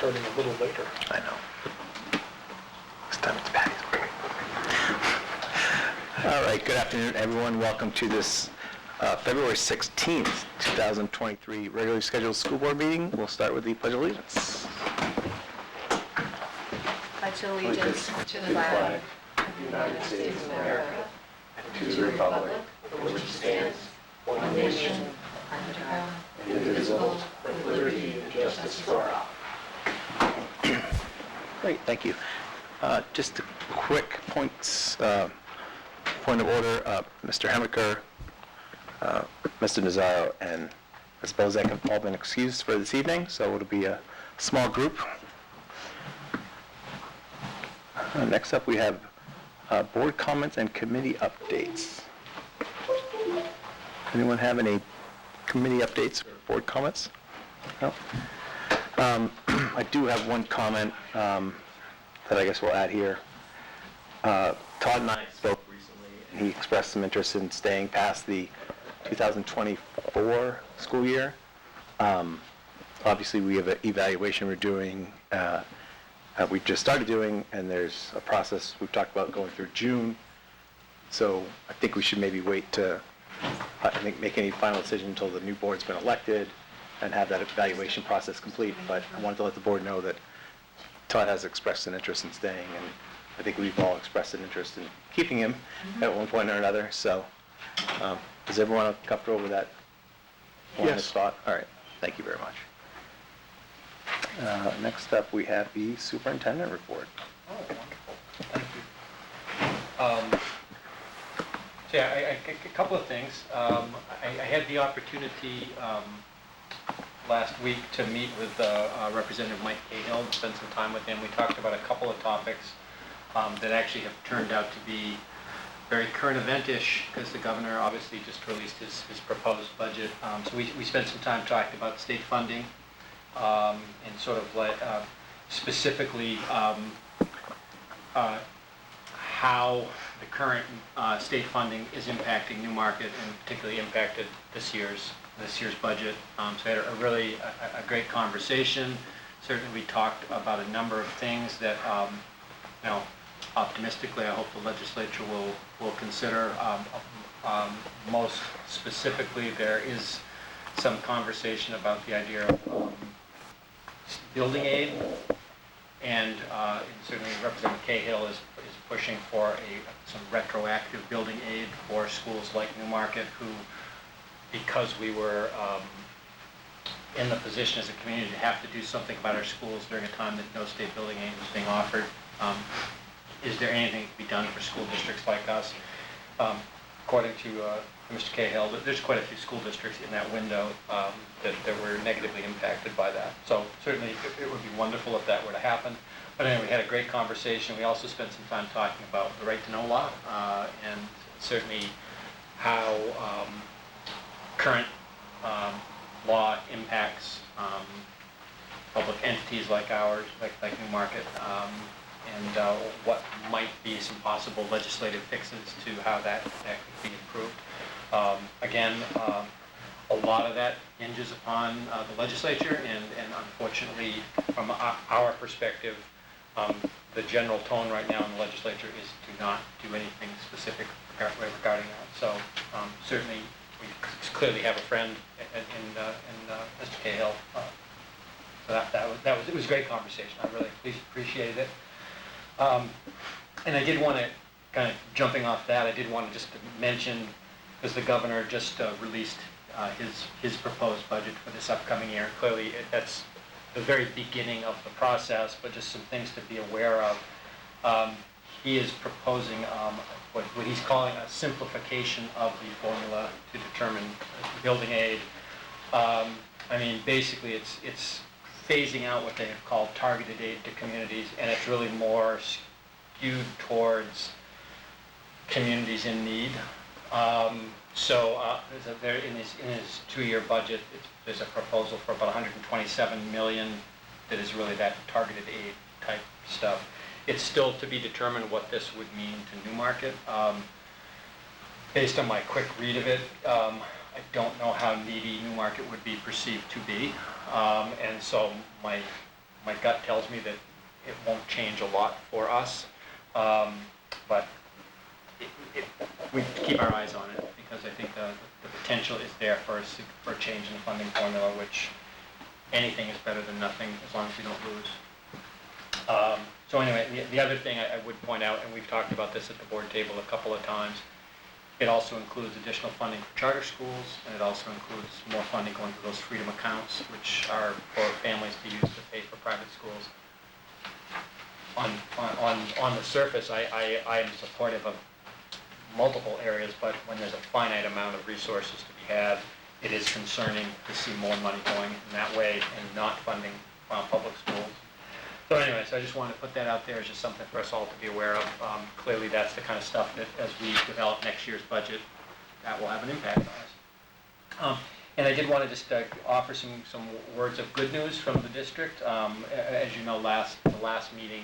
starting a little later. I know. This time it's Patty's. All right, good afternoon, everyone. Welcome to this February 16th, 2023 regularly scheduled school board meeting. We'll start with the Pledge of Allegiance. Pledge allegiance to the flag of the United States of America and to the republic for which it stands, one nation, under God, indivisible, with liberty and justice for all. Great, thank you. Just a quick point of order. Mr. Hamaker, Mr. Nazaro, and Ms. Bozek have all been excused for this evening, so it'll be a small group. Next up, we have board comments and committee updates. Anyone have any committee updates or board comments? No? I do have one comment that I guess we'll add here. Todd and I spoke recently, and he expressed some interest in staying past the 2024 school year. Obviously, we have an evaluation we're doing, we've just started doing, and there's a process we've talked about going through June. So I think we should maybe wait to make any final decision until the new board's been elected and have that evaluation process complete. But I wanted to let the board know that Todd has expressed an interest in staying, and I think we've all expressed an interest in keeping him at one point or another. So is everyone comfortable with that line of thought? All right, thank you very much. Next up, we have the superintendent report. Oh, wonderful. Thank you. So yeah, a couple of things. I had the opportunity last week to meet with Representative Mike Cahill and spend some time with him. We talked about a couple of topics that actually have turned out to be very current event-ish, because the governor obviously just released his proposed budget. So we spent some time talking about state funding and sort of like specifically how the current state funding is impacting Newmarket, and particularly impacted this year's budget. So I had a really great conversation. Certainly we talked about a number of things that, optimistically I hope the legislature will consider. Most specifically, there is some conversation about the idea of building aid, and certainly Representative Cahill is pushing for some retroactive building aid for schools like Newmarket, who, because we were in the position as a community to have to do something about our schools during a time that no state building aid was being offered, is there anything that can be done for school districts like us? According to Mr. Cahill, there's quite a few school districts in that window that were negatively impacted by that. So certainly it would be wonderful if that were to happen. But anyway, we had a great conversation. We also spent some time talking about the right to know law, and certainly how current law impacts public entities like ours, like Newmarket, and what might be some possible legislative fixes to how that could be improved. Again, a lot of that hinges upon the legislature, and unfortunately, from our perspective, the general tone right now in the legislature is to not do anything specific regarding that. So certainly, we clearly have a friend in Mr. Cahill. So it was a great conversation. I really appreciated it. And I did want to, kind of jumping off that, I did want to just mention, because the governor just released his proposed budget for this upcoming year. Clearly, that's the very beginning of the process, but just some things to be aware of. He is proposing what he's calling a simplification of the formula to determine building aid. I mean, basically, it's phasing out what they have called targeted aid to communities, and it's really more skewed towards communities in need. In his 2-year budget, there's a proposal for about $127 million that is really that targeted aid type stuff. It's still to be determined what this would mean to Newmarket. Based on my quick read of it, I don't know how needy Newmarket would be perceived to be, and so my my gut tells me that it won't change a lot for us, but we keep our eyes on it, because I think the potential is there for a change in the funding formula, which anything is better than nothing as long as we don't lose. So anyway, the other thing I would point out, and we've talked about this at the board table a couple of times, it also includes additional funding for charter schools, and it also includes more funding going to those freedom accounts, which are for families to use to pay for private schools. On the surface, I am supportive of multiple areas, but when there's a finite amount of resources to be had, it is concerning to see more money going in that way and not funding public schools. So anyway, so I just wanted to put that out there as just something for us all to be aware of. Clearly, that's the kind of stuff that, as we develop next year's budget, that will have an impact on us. And I did want to just offer some words of good news from the district. As you know, the last meeting,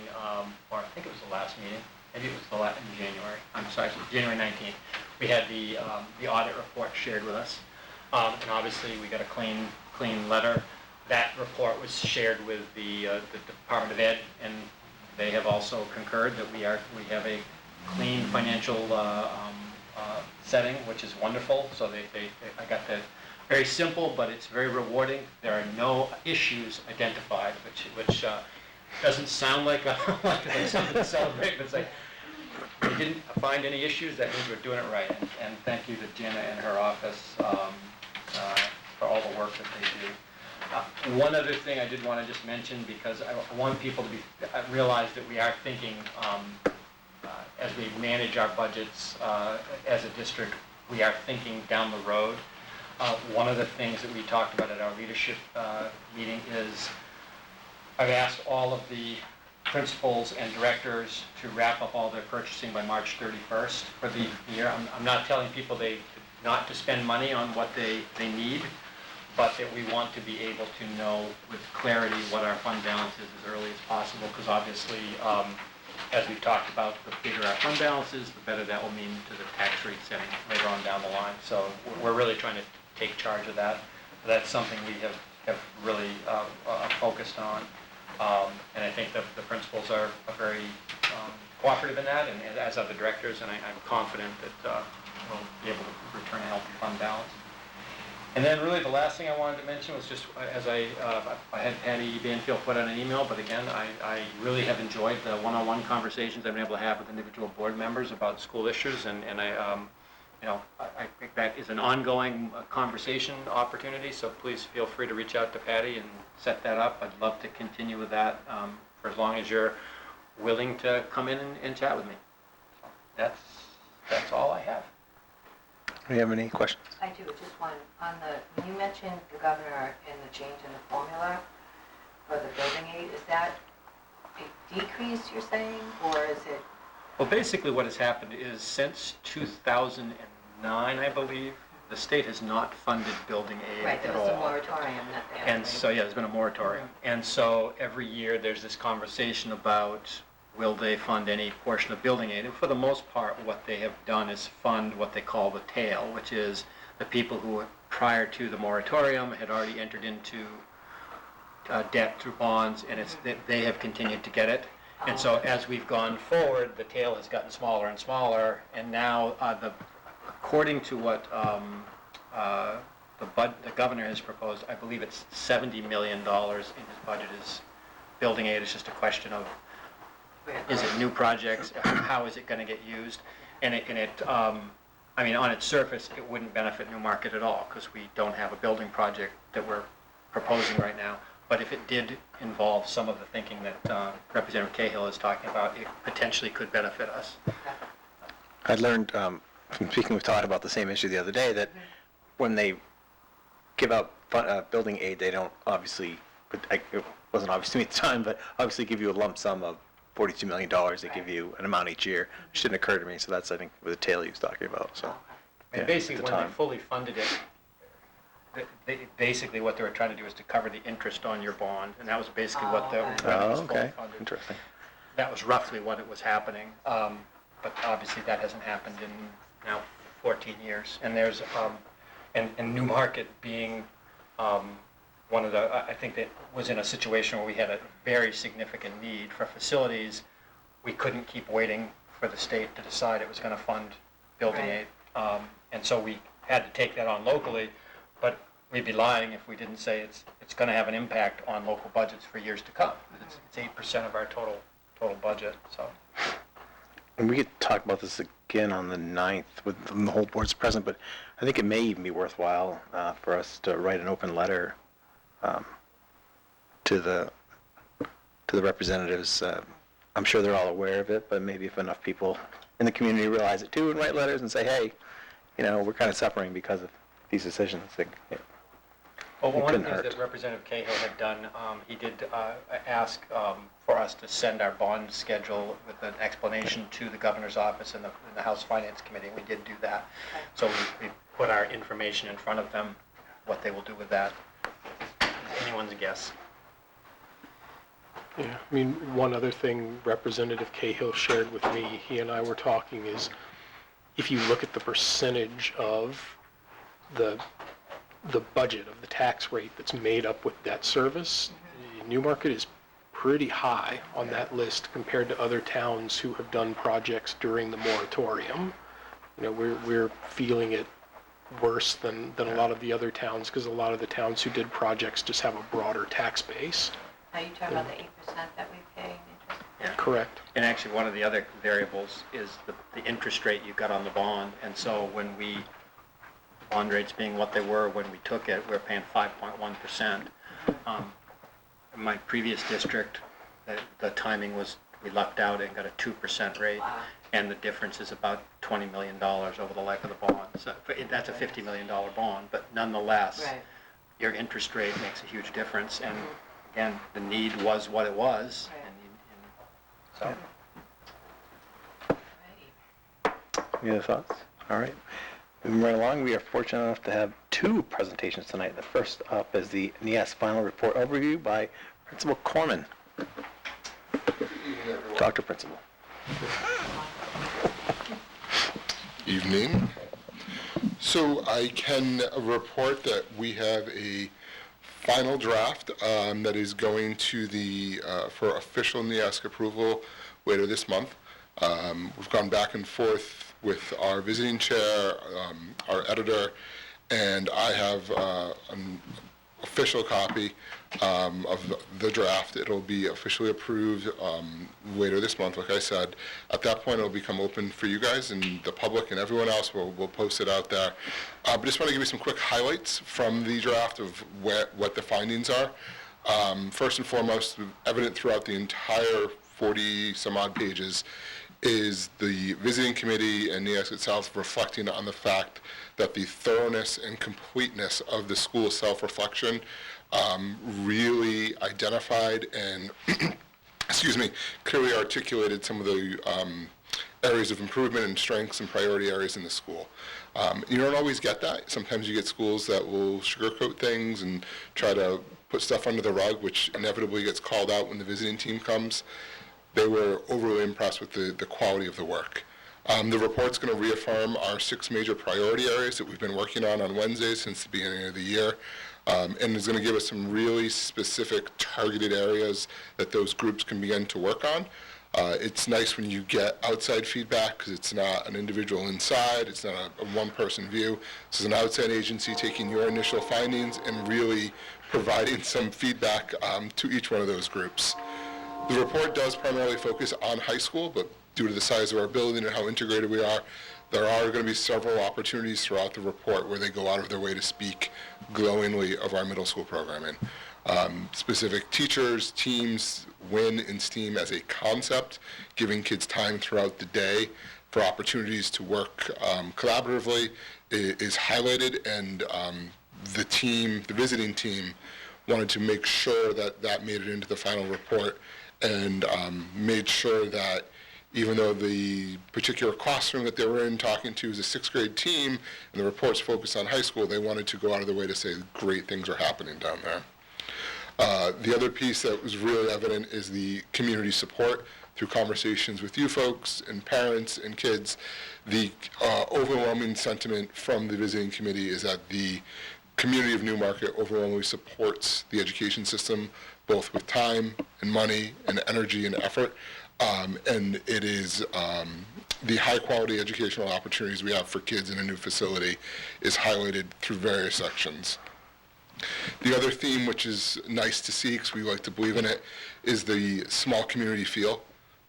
or I think it was the last meeting, maybe it was in January. I'm sorry, it was January 19th. We had the audit report shared with us, and obviously we got a clean letter. That report was shared with the Department of Ed, and they have also concurred that we have a clean financial setting, which is wonderful. So I got the very simple, but it's very rewarding. There are no issues identified, which doesn't sound like something to celebrate, but it's like, we didn't find any issues, that means we're doing it right. And thank you to Jenna and her office for all the work that they do. One other thing I did want to just mention, because I want people to realize that we are thinking, as we manage our budgets as a district, we are thinking down the road. One of the things that we talked about at our leadership meeting is I've asked all of the principals and directors to wrap up all their purchasing by March 31st for the year. I'm not telling people not to spend money on what they need, but that we want to be able to know with clarity what our fund balance is as early as possible, because obviously, as we've talked about, the bigger our fund balance is, the better that will mean to the tax rate setting later on down the line. So we're really trying to take charge of that. That's something we have really focused on. And I think the principals are very cooperative in that, and as are the directors, and I'm confident that we'll be able to return a healthy fund balance. And then really the last thing I wanted to mention was just, as I had Patty Banfield put out an email, but again, I really have enjoyed the one-on-one conversations I've been able to have with individual board members about school issues, and I think that is an ongoing conversation opportunity, so please feel free to reach out to Patty and set that up. I'd love to continue with that for as long as you're willing to come in and chat with me. So that's all I have. Do you have any questions? I do, just one. When you mentioned the governor and the change in the formula for the building aid, is that a decrease, you're saying, or is it? Well, basically what has happened is since 2009, I believe, the state has not funded building aid Right, there at was a all. moratorium that they had. And so, yeah, there's been a moratorium. And so every year there's this conversation about will they fund any portion of building aid? And for the most part, what they have done is fund what they call the tail, which is the people who, prior to the moratorium, had already entered into debt through bonds, and they have continued to get it. And so as we've gone forward, the tail has gotten smaller and smaller, and now according to what the governor has proposed, I believe it's $70 million in his budget is building aid. It's just a question of, is it new projects? How is it going to get used? And I mean, on its surface, it wouldn't benefit Newmarket at all, because we don't have a building project that we're proposing right now. But if it did involve some of the thinking that Representative Cahill is talking about, it potentially could benefit us. I learned from speaking with Todd about the same issue the other day that when they give out building aid, they don't obviously, it wasn't obvious to me at the time, but obviously give you a lump sum of $42 million. They give you an amount each year, which didn't occur to me. So that's, I think, the tail he was talking about. So, And basically, when they fully funded it, basically what they were trying to do is to cover the interest on your bond, and that was basically what when it was fully funded. Interesting. That was roughly what it was happening, but obviously that hasn't happened in now 14 years. And there's and Newmarket being I think that was in a situation where we had a very significant need for facilities. We couldn't keep waiting for the state to decide it was going to fund building aid. And so we had to take that on locally, but we'd be lying if we didn't say it's going to have an impact on local budgets for years to come. It's 8% of our total budget, so. And we could talk about this again on the 9th with the whole board's present, but I think it may even be worthwhile for us to write an open letter to the representatives. I'm sure they're all aware of it, but maybe if enough people in the community realize it too and write letters and say, hey, we're kind of suffering because of these decisions. Well, one of the things hurt. that Representative Cahill had done, he did ask for us to send our bond schedule with an explanation to the governor's office and the House Finance Committee, and we did do that. So we put our information in front of them. What they will do with that, anyone's guess. Yeah, I mean, one other thing Representative Cahill shared with me, he and I were talking, is if you look at the percentage of the budget of the tax rate that's made up with debt service, Newmarket is pretty high on that list compared to other towns who have done projects during the moratorium. We're feeling it worse than a lot of the other towns, because a lot of the towns who did projects just have a broader tax base. Are you talking about the 8% that we pay in interest? Yeah. Correct. And actually, one of the other variables is the interest rate you got on the bond. And so when bond rates being what they were when we took it, we're paying 5.1%. In my previous district, the timing was we lucked out and got a 2% rate. Wow. And the difference is about $20 million over the life of the bond. So that's a $50 million bond, but nonetheless, Right. your interest rate makes a huge difference. And again, the need was what it was. Right. And so. Alrighty. Any other thoughts? All right. Moving right along, we are fortunate enough to have two presentations tonight. The first up is the NEAS final report overview by Principal Corman. Dr. Principal. Evening. So I can report that we have a final draft that is going to for official NEASC approval later this month. We've gone back and forth with our visiting chair, our editor, and I have an official copy of the draft. It'll be officially approved later this month, like I said. At that point, it'll become open for you guys and the public and everyone else. We'll post it out there. But just want to give you some quick highlights from the draft of what the findings are. First and foremost, evident throughout the entire 40-some-odd pages is the visiting committee and NEASC itself reflecting on the fact that the thoroughness and completeness of the school self-reflection really identified and clearly articulated some of the areas of improvement and strengths and priority areas in the school. You don't always get that. Sometimes you get schools that will sugarcoat things and try to put stuff under the rug, which inevitably gets called out when the visiting team comes. They were overly impressed with the quality of the work. The report's going to reaffirm our 6 major priority areas that we've been working on Wednesdays since the beginning of the year, and is going to give us some really specific targeted areas that those groups can begin to work on. It's nice when you get outside feedback because it's not an individual inside, it's not a one-person view. This is an outside agency taking your initial findings and really providing some feedback to each one of those groups. The report does primarily focus on high school, but due to the size of our building and how integrated we are, there are going to be several opportunities throughout the report where they go out of their way to speak glowingly of our middle school programming. Specific teachers, teams, win in STEAM as a concept, giving kids time throughout the day for opportunities to work collaboratively is highlighted, and the visiting team wanted to make sure that that made it into the final report, and made sure that even though the particular classroom that they were in talking to is a 6th grade team and the report's focused on high school, they wanted to go out of their way to say great things are happening down there. The other piece that was really evident is the community support through conversations with you folks and parents and kids. The overwhelming sentiment from the visiting committee is that the community of Newmarket overwhelmingly supports the education system, both with time and money and energy and effort. And it is the high-quality educational opportunities we have for kids in a new facility is highlighted through various sections. The other theme, which is nice to see because we like to believe in it, is the small community feel.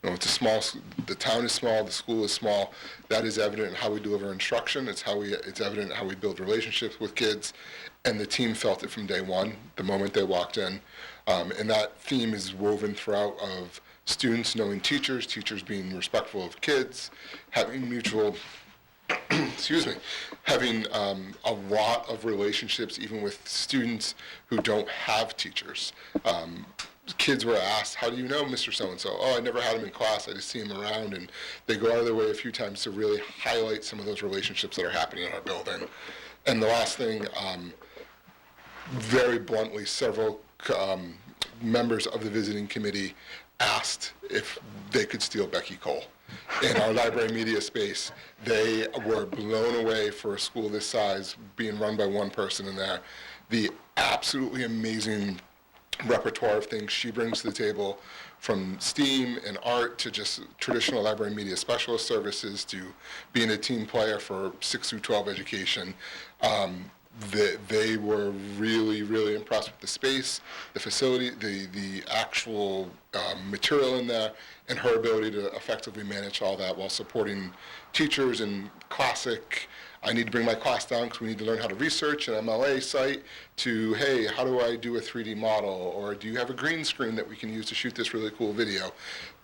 You know, the town is small, the school is small. That is evident in how we deliver instruction. It's evident in how we build relationships with kids. And the team felt it from day one, the moment they walked in. And that theme is woven throughout of students knowing teachers, teachers being respectful of kids, having mutual, having a lot of relationships even with students who don't have teachers. Kids were asked, how do you know Mr. So-and-so? Oh, I never had him in class, I just see him around, and they go out of their way a few times to really highlight some of those relationships that are happening in our building. And the last thing, very bluntly, several members of the visiting committee asked if they could steal Becky Cole. In our library media space, they were blown away for a school this size being run by one person in there. The absolutely amazing repertoire of things she brings to the table, from STEAM and art to just traditional library media specialist services to being a team player for 6 through 12 education. They were really, really impressed with the space, the facility, the actual material in there, and her ability to effectively manage all that while supporting teachers in classic, I need to bring my class down because we need to learn how to research an MLA site, to, hey, how do I do a 3D model? Or do you have a green screen that we can use to shoot this really cool video?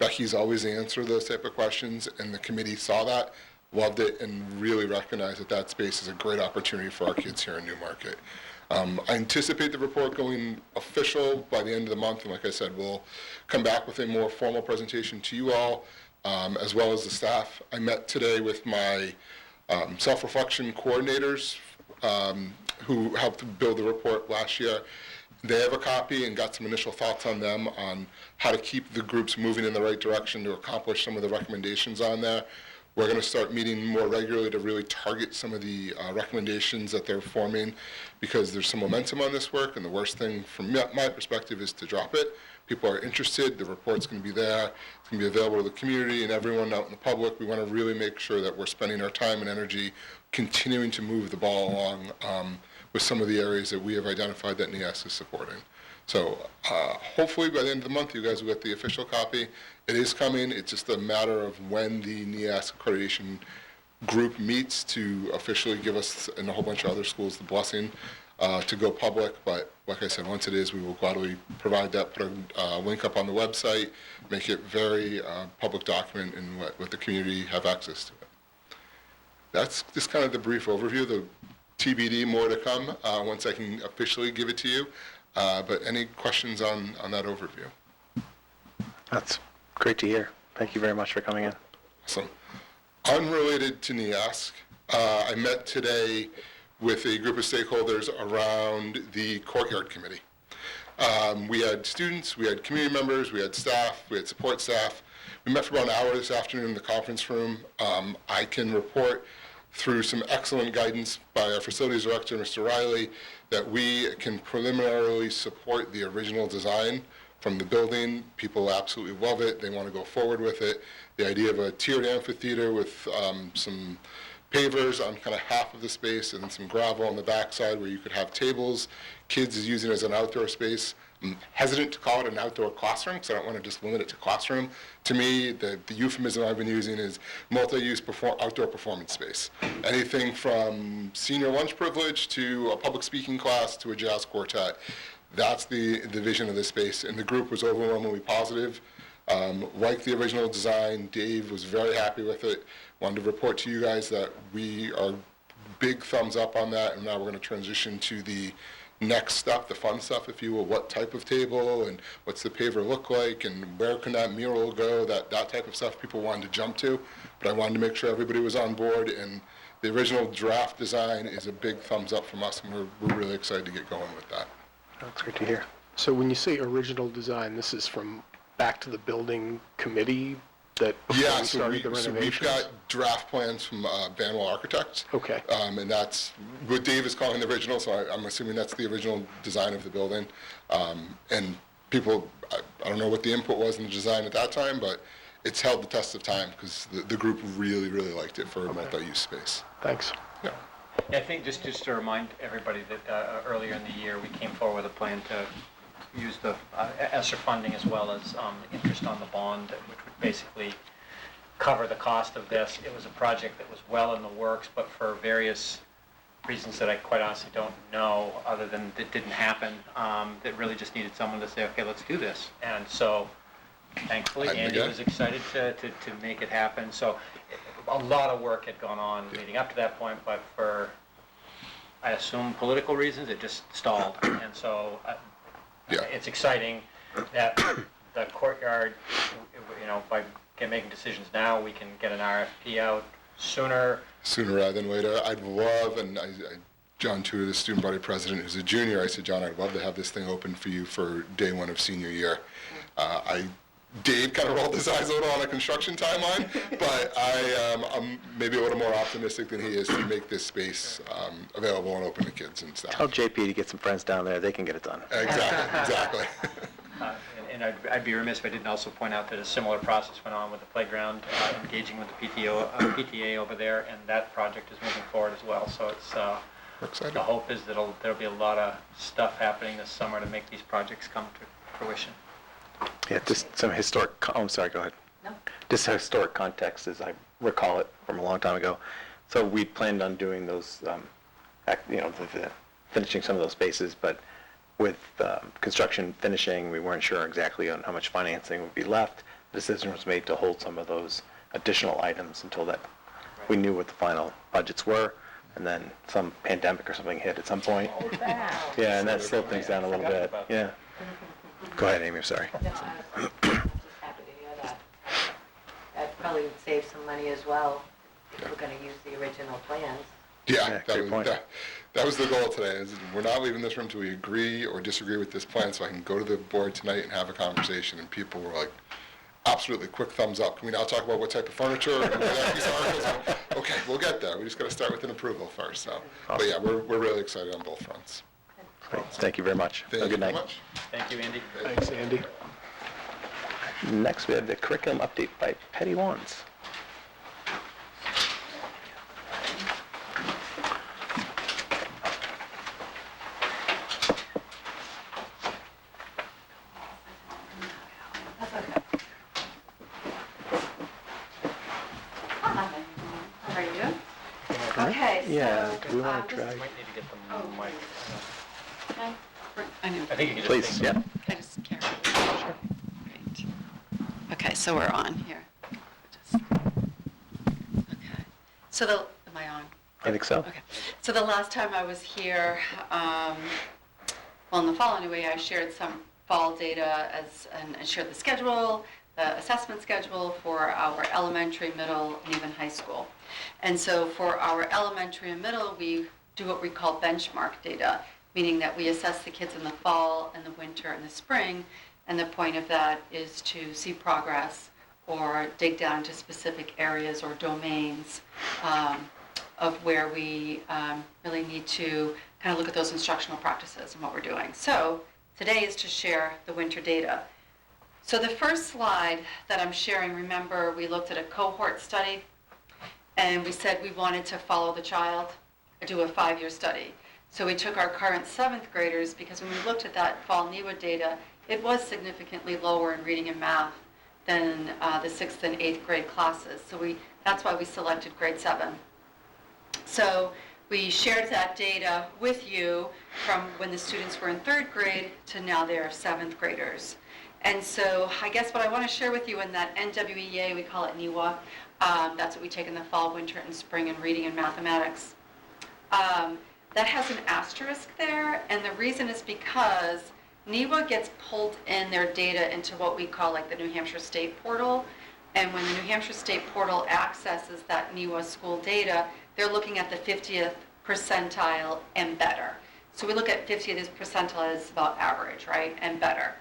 Becky's always answered those type of questions, and the committee saw that, loved it, and really recognized that that space is a great opportunity for our kids here in Newmarket. I anticipate the report going official by the end of the month, and like I said, we'll come back with a more formal presentation to you all, as well as the staff. I met today with my self-reflection coordinators who helped build the report last year. They have a copy and got some initial thoughts on them on how to keep the groups moving in the right direction to accomplish some of the recommendations on there. We're going to start meeting more regularly to really target some of the recommendations that they're forming, because there's some momentum on this work, and the worst thing from my perspective is to drop it. People are interested, the report's going to be there, it's going to be available to the community and everyone out in the public. We want to really make sure that we're spending our time and energy continuing to move the ball along with some of the areas that we have identified that NEAS is supporting. So hopefully by the end of the month you guys will get the official copy. It is coming, it's just a matter of when the NEAS accreditation group meets to officially give us and a whole bunch of other schools the blessing to go public. But like I said, once it is, we will gladly provide that, put a link up on the website, make it very public document and let the community have access to it. That's just kind of the brief overview. The TBD, more to come once I can officially give it to you. But any questions on that overview? That's great to hear. Thank you very much for coming in. Awesome. Unrelated to NEASC, I met today with a group of stakeholders around the courtyard committee. We had students, we had community members, we had staff, we had support staff. We met for about an hour this afternoon in the conference room. I can report through some excellent guidance by our facilities director, Mr. Riley, that we can preliminarily support the original design from the building. People absolutely love it. They want to go forward with it. The idea of a tiered amphitheater with some pavers on kind of half of the space and then some gravel on the backside where you could have tables. Kids is using it as an outdoor space. I'm hesitant to call it an outdoor classroom because I don't want to just limit it to classroom. To me, the euphemism I've been using is multi-use outdoor performance space. Anything from senior lunch privilege to a public speaking class to a jazz quartet. That's the vision of this space, and the group was overwhelmingly positive. Like the original design, Dave was very happy with it. Wanted to report to you guys that we are big thumbs up on that, and now we're going to transition to the next step, the fun stuff, if you will. What type of table, and what's the paver look like, and where can that mural go, that type of stuff people wanted to jump to. But I wanted to make sure everybody was on board, and the original draft design is a big thumbs up from us, and we're really excited to get going with that. That's great to hear. So when you say original design, this is from back to the building committee that before Yeah, we so started the we've renovations? got draft plans from Banwell Architects. Okay. And that's what Dave is calling the original, so I'm assuming that's the original design of the building. And people, I don't know what the input was in the design at that time, but it's held the test of time because the group really, really liked it for a multi-use space. Thanks. Yeah. Yeah, I think just to remind everybody that earlier in the year, we came forward with a plan to use the ESSER funding as well as interest on the bond, which would basically cover the cost of this. It was a project that was well in the works, but for various reasons that I quite honestly don't know, other than it didn't happen, that really just needed someone to say, okay, let's do this. And so thankfully, And Andy again. was excited to make it happen. So a lot of work had gone on leading up to that point, but for, I assume, political reasons, it just stalled. And so Yeah. it's exciting that the courtyard, by making decisions now, we can get an RFP out sooner. Sooner rather than later. I'd love, and John Tudor, the student body president, who's a junior, I said, John, I'd love to have this thing open for you for day one of senior year. Dave kind of rolled his eyes a little on a construction timeline, but I'm maybe a little more optimistic than he is to make this space available and open to kids and staff. Tell JP to get some friends down there, they can get it done. Exactly. And I'd be remiss if I didn't also point out that a similar process went on with the playground, engaging with the PTA over there, and that project is moving forward as well. So it's We're excited. the hope is that there'll be a lot of stuff happening this summer to make these projects come to fruition. Yeah, just some historic, oh, I'm sorry, go ahead. No? Just historic context, as I recall it from a long time ago. So we planned on doing those, finishing some of those spaces, but with construction finishing, we weren't sure exactly on how much financing would be left. The decision was made to hold some of those additional items until that we knew what the final budgets were, and then some pandemic or something hit at some point. Yeah, and that slowed things down a little bit. Yeah. Go ahead, Amy, I'm sorry. No, I was just happy to hear that. That probably would save some money as well if we're going to use the original plans. Yeah, great point. that was the goal today. Is we're not leaving this room until we agree or disagree with this plan, so I can go to the board tonight and have a conversation. And people were like, absolutely, quick thumbs up. Can we now talk about what type of furniture? And where that piece of art is? Okay, we'll get there. We just got to start with an approval first. So, but yeah, we're really excited on both fronts. Great. Thank you very much. Thank Have a you good very night. much. Thank you, Andy. Thanks, Andy. Next, we have the curriculum update by Petty Wands. That's okay. Hi, how are you? Okay, so... Yeah, do we want to this- try? Might need to get the Oh. mic. Okay. I know. I think you can just Please, take yeah. Can I just carry it? Sure. Great. Okay, so we're on here. Okay. Am I on? I think so. Okay. So the last time I was here, in the fall anyway, I shared some fall data and shared the schedule, the assessment schedule for our elementary, middle, and even high school. And so for our elementary and middle, we do what we call benchmark data, meaning that we assess the kids in the fall and the winter and the spring, and the point of that is to see progress or dig down into specific areas or domains of where we really need to kind of look at those instructional practices and what we're doing. So today is to share the winter data. So the first slide that I'm sharing, remember we looked at a cohort study and we said we wanted to follow the child, do a 5-year study. So we took our current 7th graders because when we looked at that fall NEWA data, it was significantly lower in reading and math than the 6th and 8th grade classes. So that's why we selected grade 7. So we shared that data with you from when the students were in 3rd grade to now they're 7th graders. And so I guess what I want to share with you in that NWEA, we call it NEWA, that's what we take in the fall, winter, and spring in reading and mathematics. That has an asterisk there, and the reason is because NEWA gets pulled in their data into what we call like the New Hampshire State Portal, and when the New Hampshire State Portal accesses that NEWA school data, they're looking at the 50th percentile and better. So we look at 50th percentile as about average, right, and better.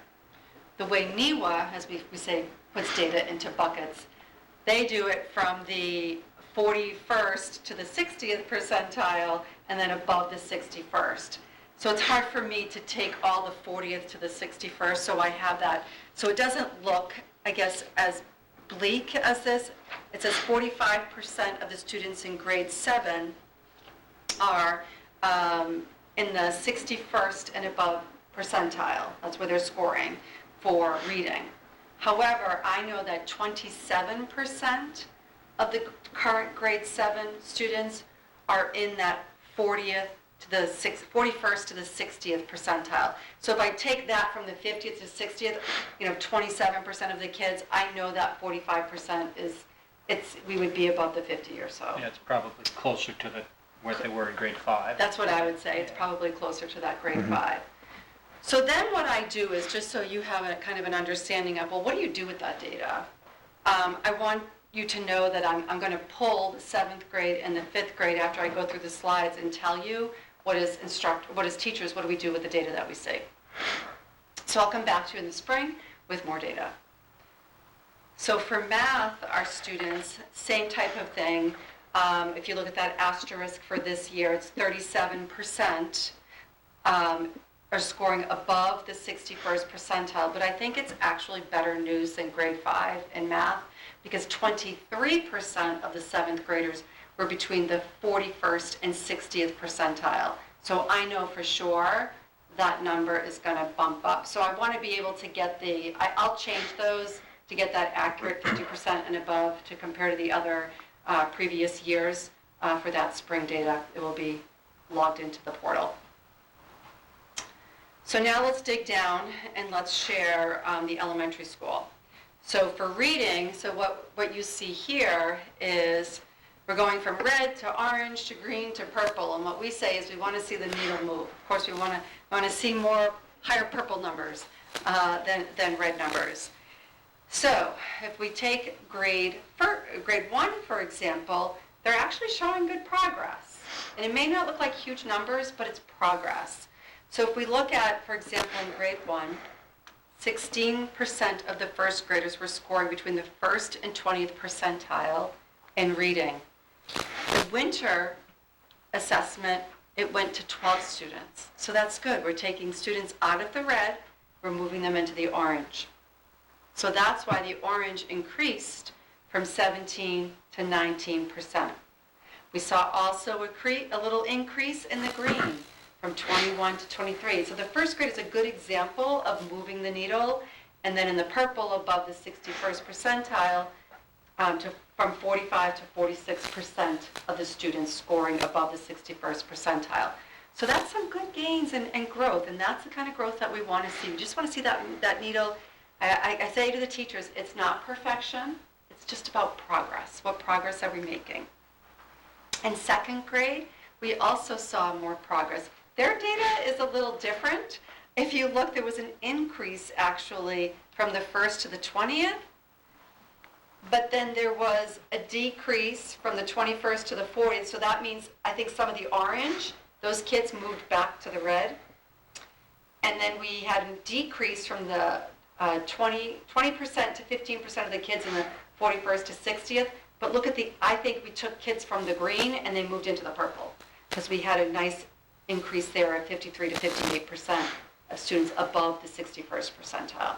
The way NEWA, as we say, puts data into buckets, They do it from the 41st to the 60th percentile and then above the 61st. So it's hard for me to take all the 40th to the 61st, so I have that. So it doesn't look, I guess, as bleak as this. It says 45% of the students in grade 7 are in the 61st and above percentile. That's where they're scoring for reading. However, I know that 27% of the current grade 7 students are in that 41st to the 60th percentile. So if I take that from the 50th to 60th, 27% of the kids, I know that 45% we would be above the 50 or so. Yeah, it's probably closer to what they were in grade 5. That's what I would say. It's probably closer to that grade 5. So then what I do is, just so you have a kind of an understanding of, well, what do you do with that data? I want you to know that I'm going to pull the 7th grade and the 5th grade after I go through the slides and tell you what is teachers, what do we do with the data that we see? So I'll come back to you in the spring with more data. So for math, our students, same type of thing. If you look at that asterisk for this year, it's 37% are scoring above the 61st percentile, but I think it's actually better news than grade 5 in math, because 23% of the 7th graders were between the 41st and 60th percentile. So I know for sure that number is going to bump up. So I want to be able to get I'll change those to get that accurate 50% and above to compare to the other previous years for that spring data. It will be logged into the portal. So now let's dig down and let's share the elementary school. So for reading, so what you see here is we're going from red to orange to green to purple, and what we say is we want to see the needle move. Of course, we want to see more higher purple numbers than red numbers. So if we take grade 1, for example, they're actually showing good progress. And it may not look like huge numbers, but it's progress. So if we look at, for example, in grade 1, 16% of the first graders were scoring between the 1st and 20th percentile in reading. The winter assessment, it went to 12 students. So that's good. We're taking students out of the red, we're moving them into the orange. So that's why the orange increased from 17 to 19%. We saw also a little increase in the green from 21 to 23. So the first grade is a good example of moving the needle. And then in the purple, above the 61st percentile, from 45 to 46% of the students scoring above the 61st percentile. So that's some good gains and growth, and that's the kind of growth that we want to see. We just want to see that needle. I say to the teachers, it's not perfection, it's just about progress. What progress are we making? In 2nd grade, we also saw more progress. Their data is a little different. If you look, there was an increase actually from the 1st to the 20th, but then there was a decrease from the 21st to the 40th. So that means, I think some of the orange, those kids moved back to the red. And then we had a decrease from the 20% to 15% of the kids in the 41st to 60th. But look at I think we took kids from the green and they moved into the purple, because we had a nice increase there of 53 to 58% of students above the 61st percentile.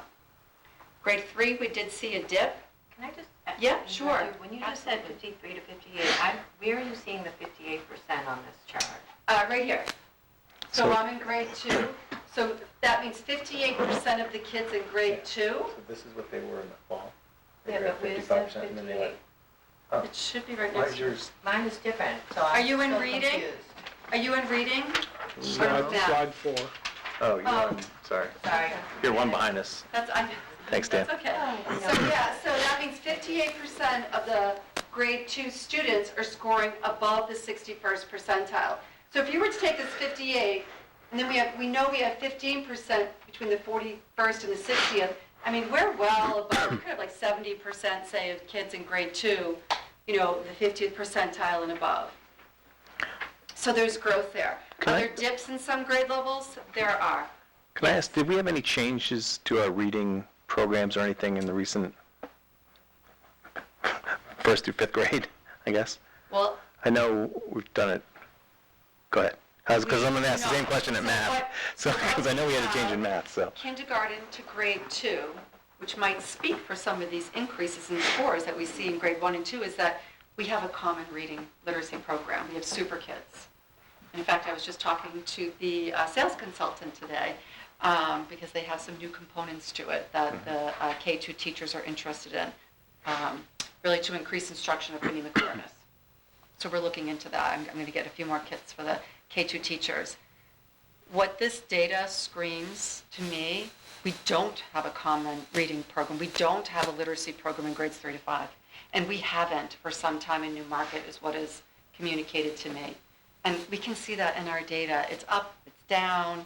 Grade 3, we did see a dip. Can I just? Yeah, sure. When you just said 53 to 58, where are you seeing the 58% on this chart? Right here. So I'm in grade 2. So that means 58% of the kids in grade 2. So this is what they were in the fall. They Yeah, were at but where's that 55%, and then they 58? went, oh, It should be right why next is to it. yours? Mine is different, so Are I'm you in still reading? confused. Are you in reading? Slide Yeah. slide 4. Oh, you're Oh. one, sorry. Sorry. You're one behind us. Thanks, Dan. That's okay. Oh, So yeah, so that means 58% of the grade 2 students are scoring above the 61st percentile. So if you were to take this 58, and then we know we have 15% between the 41st and the 60th, I mean, we're well above, we could have like 70%, say, of kids in grade 2, the 50th percentile and above. So there's growth there. Can Are I- there dips in some grade levels? There are. Can I ask, did we have any changes to our reading programs or anything in the recent first through fifth grade, I guess. Well, I know we've done it. Go ahead. Because I'm going to ask the same question at So math. what- So, because I know we had a change in math, so. kindergarten to grade 2, which might speak for some of these increases in scores that we see in grade 1 and 2, is that we have a common reading literacy program. We have super kids. In fact, I was just talking to the sales consultant today because they have some new components to it that the K-2 teachers are interested in, really to increase instruction of reading awareness. So we're looking into that. I'm going to get a few more kits for the K-2 teachers. What this data screams to me, we don't have a common reading program. We don't have a literacy program in grades 3 to 5. And we haven't for some time in Newmarket is what is communicated to me. And we can see that in our data. It's up, it's down.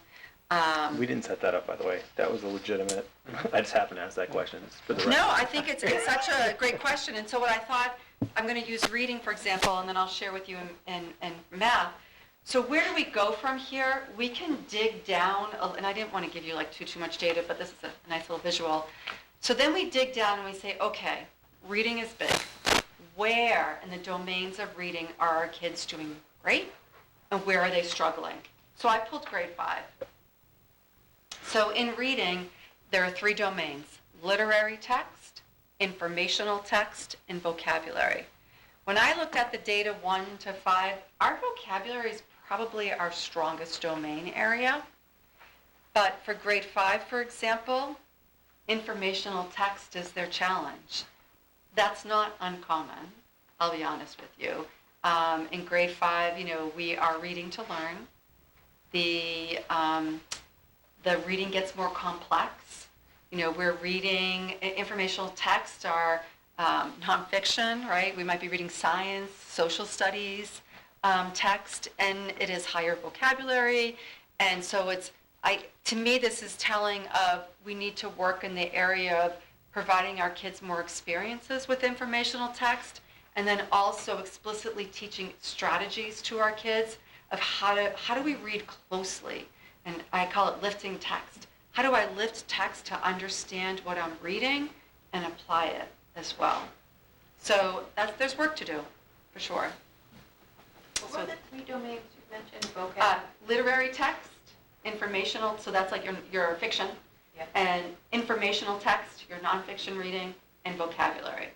We didn't set that up, by the way. That was a legitimate, I just happened to ask that question. It's for the record. No, I think it's such a great question. And so what I thought, I'm going to use reading, for example, and then I'll share with you in math. So where do we go from here? We can dig down, and I didn't want to give you like too much data, but this is a nice little visual. So then we dig down and we say, okay, reading is big. Where in the domains of reading are our kids doing great? And where are they struggling? So I pulled grade 5. So in reading, there are 3 domains: literary text, informational text, and vocabulary. When I looked at the data 1 to 5, our vocabulary is probably our strongest domain area. But for grade 5, for example, informational text is their challenge. That's not uncommon, I'll be honest with you. In grade 5, we are reading to learn. The reading gets more complex. We're reading informational text are nonfiction, right? We might be reading science, social studies text, and it is higher vocabulary. And so to me, this is telling of we need to work in the area of providing our kids more experiences with informational text, and then also explicitly teaching strategies to our kids of how do we read closely. And I call it lifting text. How do I lift text to understand what I'm reading and apply it as well? So there's work to do, for sure. What were the 3 domains you mentioned? Vocab? Literary text, informational, so that's like your fiction, Yeah. and informational text, your nonfiction reading, and vocabulary.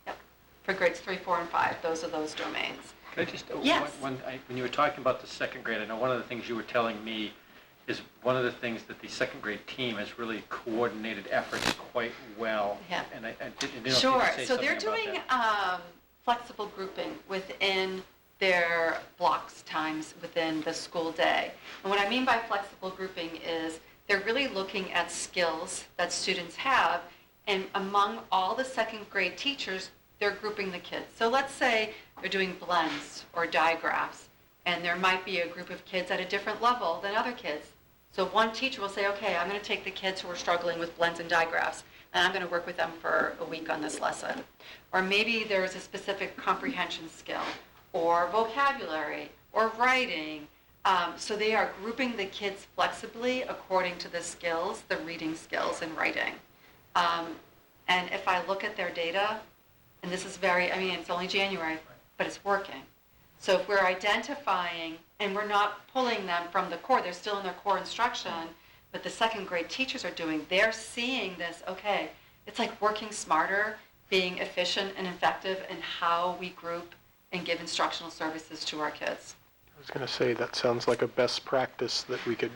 Yep. For grades 3, 4, and 5, those are those domains. Could I just, Yes. when you were talking about the second grade, I know one of the things you were telling me is one of the things that the second grade team has really coordinated efforts quite well. Yeah. And I didn't know if you Sure. could say So something they're about doing that. flexible grouping within their blocks times within the school day. And what I mean by flexible grouping is they're really looking at skills that students have, and among all the second grade teachers, they're grouping the kids. So let's say they're doing blends or digraphs, and there might be a group of kids at a different level than other kids. So one teacher will say, okay, I'm going to take the kids who are struggling with blends and digraphs, and I'm going to work with them for a week on this lesson. Or maybe there's a specific comprehension skill, or vocabulary, or writing. So they are grouping the kids flexibly according to the skills, the reading skills and writing. And if I look at their data, and this is it's only January, but it's working. So if we're identifying, and we're not pulling them from the core, they're still in their core instruction, but the second grade teachers are they're seeing this, okay, it's like working smarter, being efficient and effective in how we group and give instructional services to our kids. I was going to say, that sounds like a best practice that we could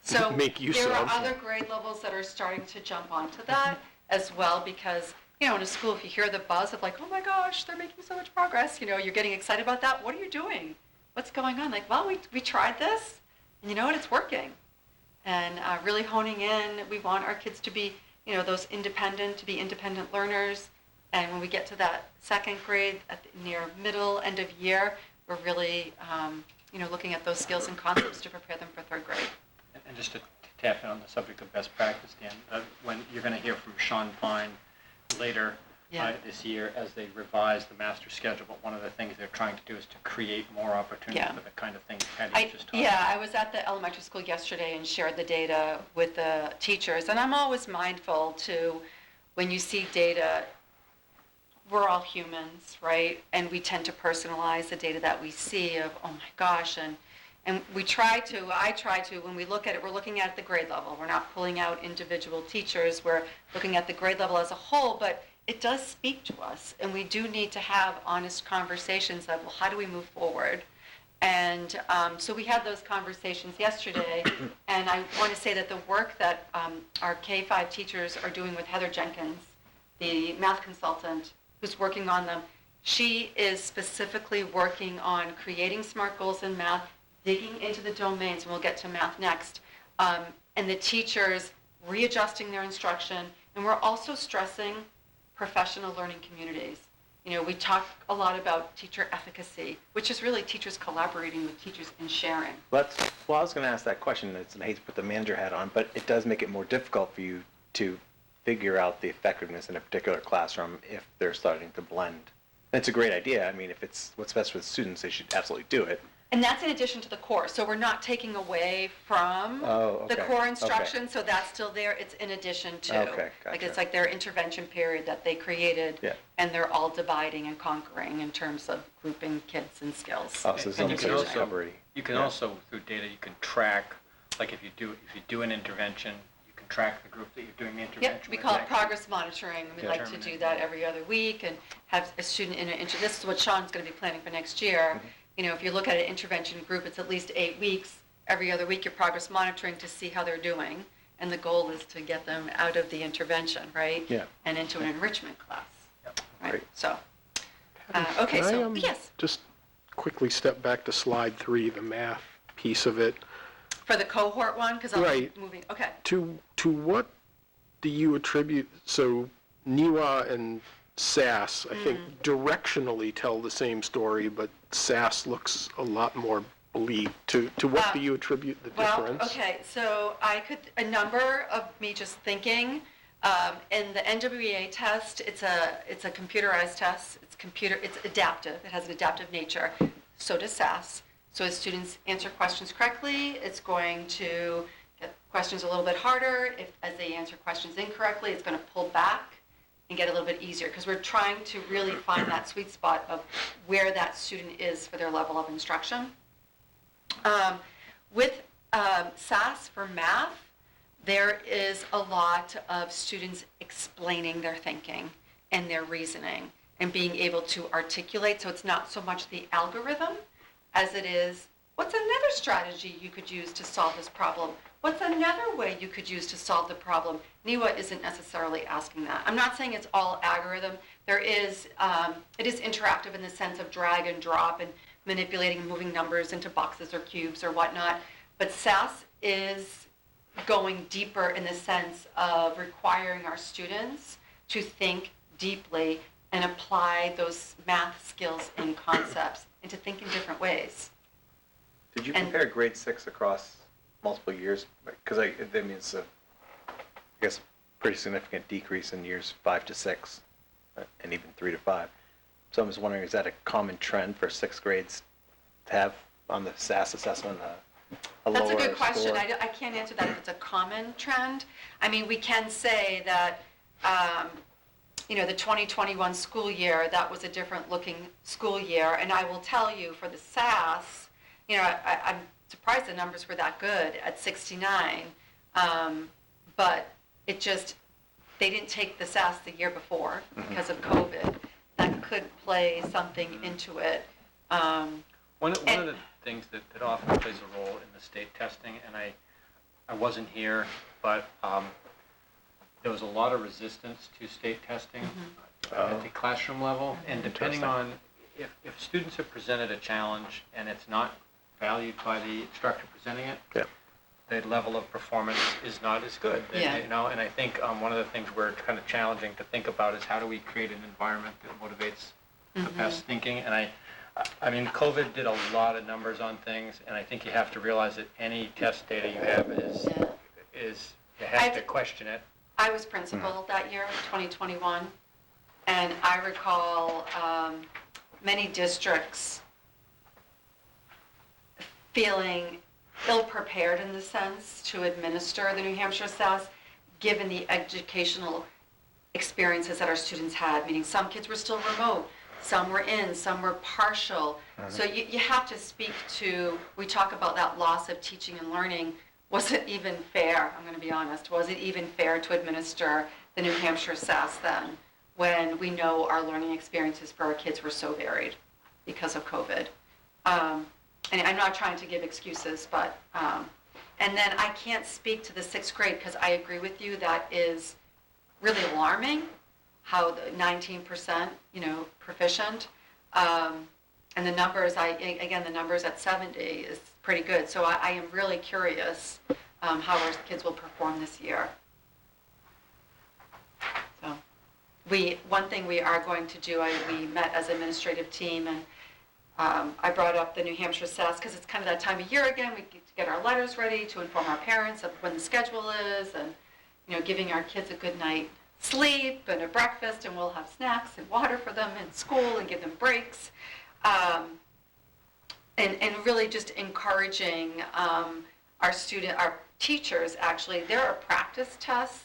So make use there of. are other grade levels that are starting to jump onto that as well, because in a school, if you hear the buzz of like, oh my gosh, they're making so much progress, you're getting excited about that. What are you doing? What's going on? Like, well, we tried this, and you know what? It's working. And really honing in, we want our kids to be, those independent learners. And when we get to that second grade, near middle, end of year, we're really, looking at those skills and concepts to prepare them for third grade. And just to tap in on the subject of best practice, Dan, when you're going to hear from Sean Pine later this year as they revise the master schedule, but one of the things they're trying to do is to create more opportunity for the kind of things Patty just talked about. I was at the elementary school yesterday and shared the data with the teachers, and I'm always mindful to, when you see data, we're all humans, right? And we tend to personalize the data that we see of, oh my gosh, and I try to, when we look at it, we're looking at the grade level. We're not pulling out individual teachers. We're looking at the grade level as a whole, but it does speak to us. And we do need to have honest conversations of, well, how do we move forward? And so we had those conversations yesterday. And I want to say that the work that our K-5 teachers are doing with Heather Jenkins, the math consultant who's working on them, she is specifically working on creating SMART goals in math, digging into the domains, and we'll get to math next, and the teachers readjusting their instruction. And we're also stressing professional learning communities. You know, we talk a lot about teacher efficacy, which is really teachers collaborating with teachers and sharing. Well, I was going to ask that question, and I hate to put the manager hat on, but it does make it more difficult for you to figure out the effectiveness in a particular classroom if they're starting to blend. And it's a great idea. I mean, if it's what's best for the students, they should absolutely do it. And that's in addition to the core. So we're not taking away from the core instruction, so that's still there. It's in addition to. Okay, Like gotcha. it's like their intervention period that they created, Yeah. and they're all dividing and conquering in terms of grouping kids and skills. Oh, so And some you sort can of also, recovery. you can Yeah. also, through data, you can track, like if you do an intervention, you can track the group that you're doing the intervention Yep, we with. call it progress monitoring. We Yeah. like to do that every other week and have a student in an this is what Sean's going to be planning for next year. You know, if you look at an intervention group, it's at least 8 weeks. Every other week, you're progress monitoring to see how they're doing. And the goal is to get them out of the intervention, right? Yeah. And into an enrichment class. Right? Great. So, okay, Can I, so, yes, just quickly step back to slide 3, the math piece of it. for the cohort one, because I'll be Right. moving, okay. To what do you attribute, so NEWA and SAS, I think directionally tell the same story, but SAS looks a lot more bleak. To what do you attribute the Well, difference? okay, so a number of me just thinking, in the NWEA test, it's a computerized test. It's adaptive. It has an adaptive nature. So does SAS. So as students answer questions correctly, it's going to get questions a little bit harder. As they answer questions incorrectly, it's going to pull back and get a little bit easier, because we're trying to really find that sweet spot of where that student is for their level of instruction. With SAS for math, there is a lot of students explaining their thinking and their reasoning and being able to articulate. So it's not so much the algorithm as it is, what's another strategy you could use to solve this problem? What's another way you could use to solve the problem? NEWA isn't necessarily asking that. I'm not saying it's all algorithm. There is, it is interactive in the sense of drag and drop and manipulating and moving numbers into boxes or cubes or whatnot. But SAS is going deeper in the sense of requiring our students to think deeply and apply those math skills and concepts and to think in different ways. Did you And- compare grade 6 across multiple years? Because I mean, it's I guess, pretty significant decrease in years 5 to 6, and even 3 to 5. So I was wondering, is that a common trend for 6th grades to have on the SAS assessment a lower That's a good question. score? I can't answer that if it's a common trend. I mean, we can say that, the 2021 school year, that was a different looking school year. And I will tell you, for the SAS, I'm surprised the numbers were that good at 69. But it just, they didn't take the SAS the year before because of COVID. That could play something into it. One of the things that often plays a role in the state testing, and I wasn't here, but there was a lot of resistance to state testing at the classroom level, and depending on if students have presented a challenge and it's not valued by the instructor presenting it, Yeah. the level of performance is not as good. Yeah. And I think one of the things we're kind of challenging to think about is how do we create an environment that motivates the best thinking. And I mean, COVID did a lot of numbers on things, and I think you have to realize that any test data you have is you have to question it. I was principal that year, 2021, and I recall many districts feeling ill-prepared in the sense to administer the New Hampshire SAS, given the educational experiences that our students had, meaning some kids were still remote, some were in, some were partial. So you have to speak to, we talk about that loss of teaching and learning. Was it even fair? I'm going to be honest. Was it even fair to administer the New Hampshire SAS then, when we know our learning experiences for our kids were so varied because of COVID? And I'm not trying to give excuses, but, and then I can't speak to the 6th grade because I agree with you, that is really alarming, how the 19%, proficient. And the numbers, the numbers at 70 is pretty good. So I am really curious how our kids will perform this year. So one thing we are going to do, we met as an administrative team, and I brought up the New Hampshire SAS because it's kind of that time of year again. We get to get our letters ready to inform our parents of when the schedule is, and giving our kids a good night sleep and a breakfast, and we'll have snacks and water for them in school and give them breaks. And really just encouraging our teachers, actually, there are practice tests,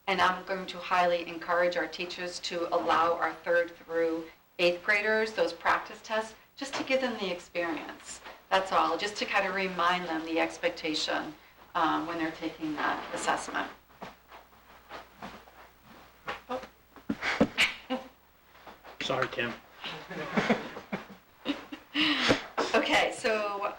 and I'm going to highly encourage our teachers to allow our 3rd through 8th graders those practice tests, just to give them the experience. That's all, just to kind of remind them the expectation when they're taking that assessment. Sorry, Kim. Okay, so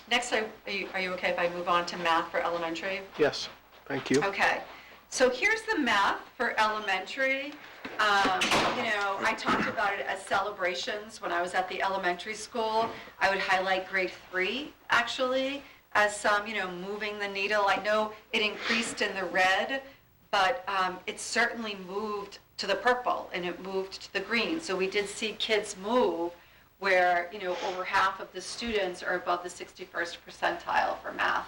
next, are you okay if I move on to math for elementary? Yes, thank you. Okay, so here's the math for elementary. I talked about it as celebrations when I was at the elementary school. I would highlight grade 3, actually, as some, moving the needle. I know it increased in the red, but it certainly moved to the purple, and it moved to the green. So we did see kids move where, over half of the students are above the 61st percentile for math.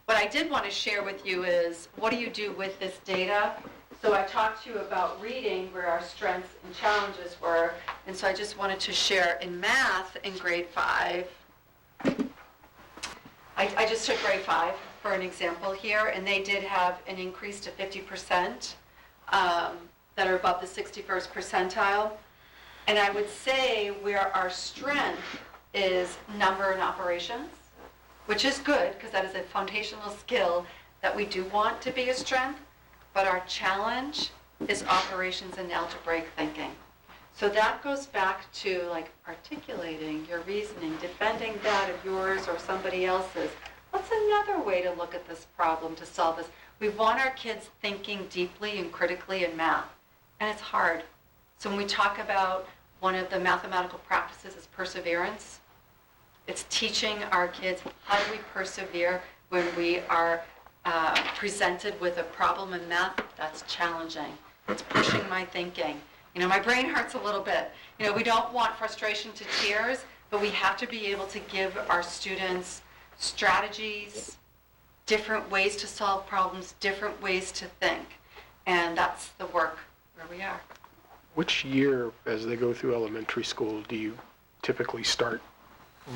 What I did want to share with you is, what do you do with this data? So I talked to you about reading, where our strengths and challenges were, and so I just wanted to share in math in grade 5. I just took grade 5 for an example here, and they did have an increase to 50% that are above the 61st percentile. And I would say where our strength is number and operations, which is good because that is a foundational skill that we do want to be a strength, but our challenge is operations and algebraic thinking. So that goes back to articulating your reasoning, defending that of yours or somebody else's. What's another way to look at this problem to solve this? We want our kids thinking deeply and critically in math, and it's hard. So when we talk about one of the mathematical practices is perseverance, it's teaching our kids how do we persevere when we are presented with a problem in math that's challenging. It's pushing my thinking. My brain hurts a little bit. We don't want frustration to tears, but we have to be able to give our students strategies, different ways to solve problems, different ways to think. And that's the work where we are. Which year, as they go through elementary school, do you typically start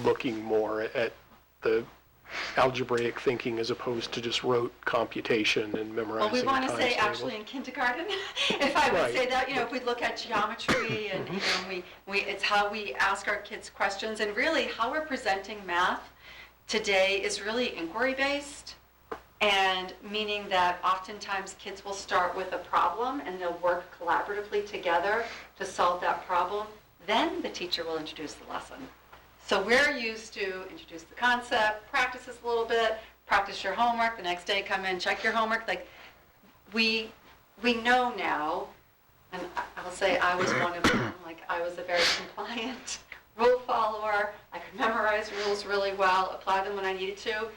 looking more at the algebraic thinking as opposed to just rote computation and memorizing? Well, we want to times say tables? actually in kindergarten, if I would Right. say that, if we look at geometry and it's how we ask our kids questions, and really how we're presenting math today is really inquiry-based, and meaning that oftentimes kids will start with a problem and they'll work collaboratively together to solve that problem. Then the teacher will introduce the lesson. So we're used to introduce the concept, practice this a little bit, practice your homework, the next day come in, check your homework. We know now, and I'll say I was one of them, I was a very compliant rule follower. I could memorize rules really well, apply them when I needed to.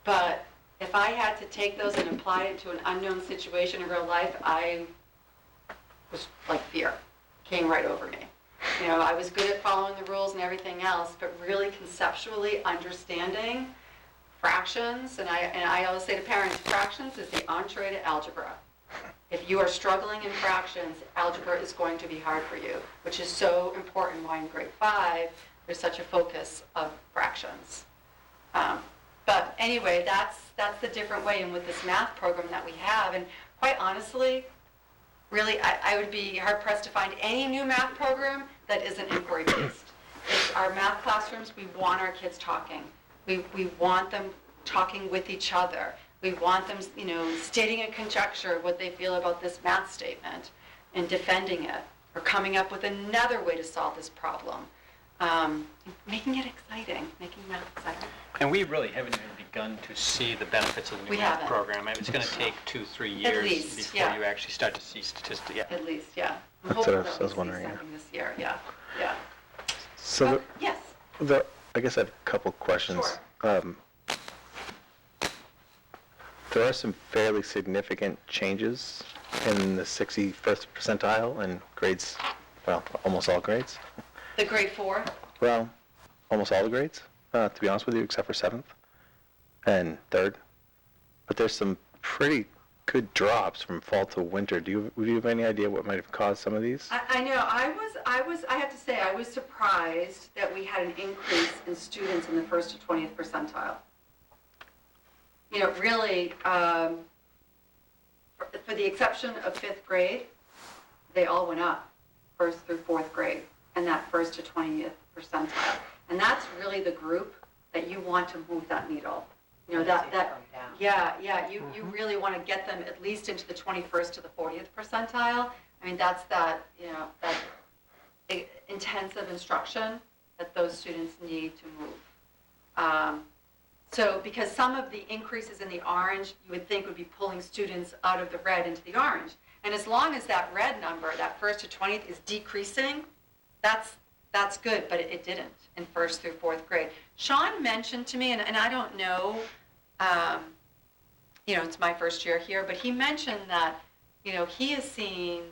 But if I had to take those and apply it to an unknown situation in real life, I was fear came right over me. I was good at following the rules and everything else, but really conceptually understanding fractions, and I always say to parents, fractions is the entree to algebra. If you are struggling in fractions, algebra is going to be hard for you, which is so important why in grade 5 there's such a focus of fractions. But anyway, that's the different way, and with this math program that we have, and quite honestly, really, I would be hard pressed to find any new math program that isn't inquiry based. Our math classrooms, we want our kids talking. We want them talking with each other. We want them, stating a conjecture of what they feel about this math statement and defending it, or coming up with another way to solve this problem. Making it exciting, making math exciting. And we really haven't even begun to see the benefits of the We new math haven't. program. It's going to take 2-3 years least, before yeah. you actually start to see statistics. Yeah. At least, yeah. I'm That's what hopeful I that was we see wondering, yeah. something this year, yeah. So Yes, I guess I have a couple questions. Sure. There are some fairly significant changes in the 61st percentile in grades, well, almost all grades. the grade 4. Well, almost all the grades, to be honest with you, except for 7th and 3rd. But there's some pretty good drops from fall to winter. Do you have any idea what might have caused some of these? I know, I have to say, I was surprised that we had an increase in students in the 1st to 20th percentile. Really, for the exception of 5th grade, they all went up, 1st through 4th grade, and that 1st to 20th percentile. And that's really the group that you want to move that needle. You really want to get them at least into the 21st to the 40th percentile. I mean, that's that intensive instruction that those students need to move. So because some of the increases in the orange, you would think would be pulling students out of the red into the orange. And as long as that red number, that 1st to 20th, is decreasing, that's good, but it didn't in 1st through 4th grade. Sean mentioned to me, and I don't know, it's my first year here, but he mentioned that, he is seeing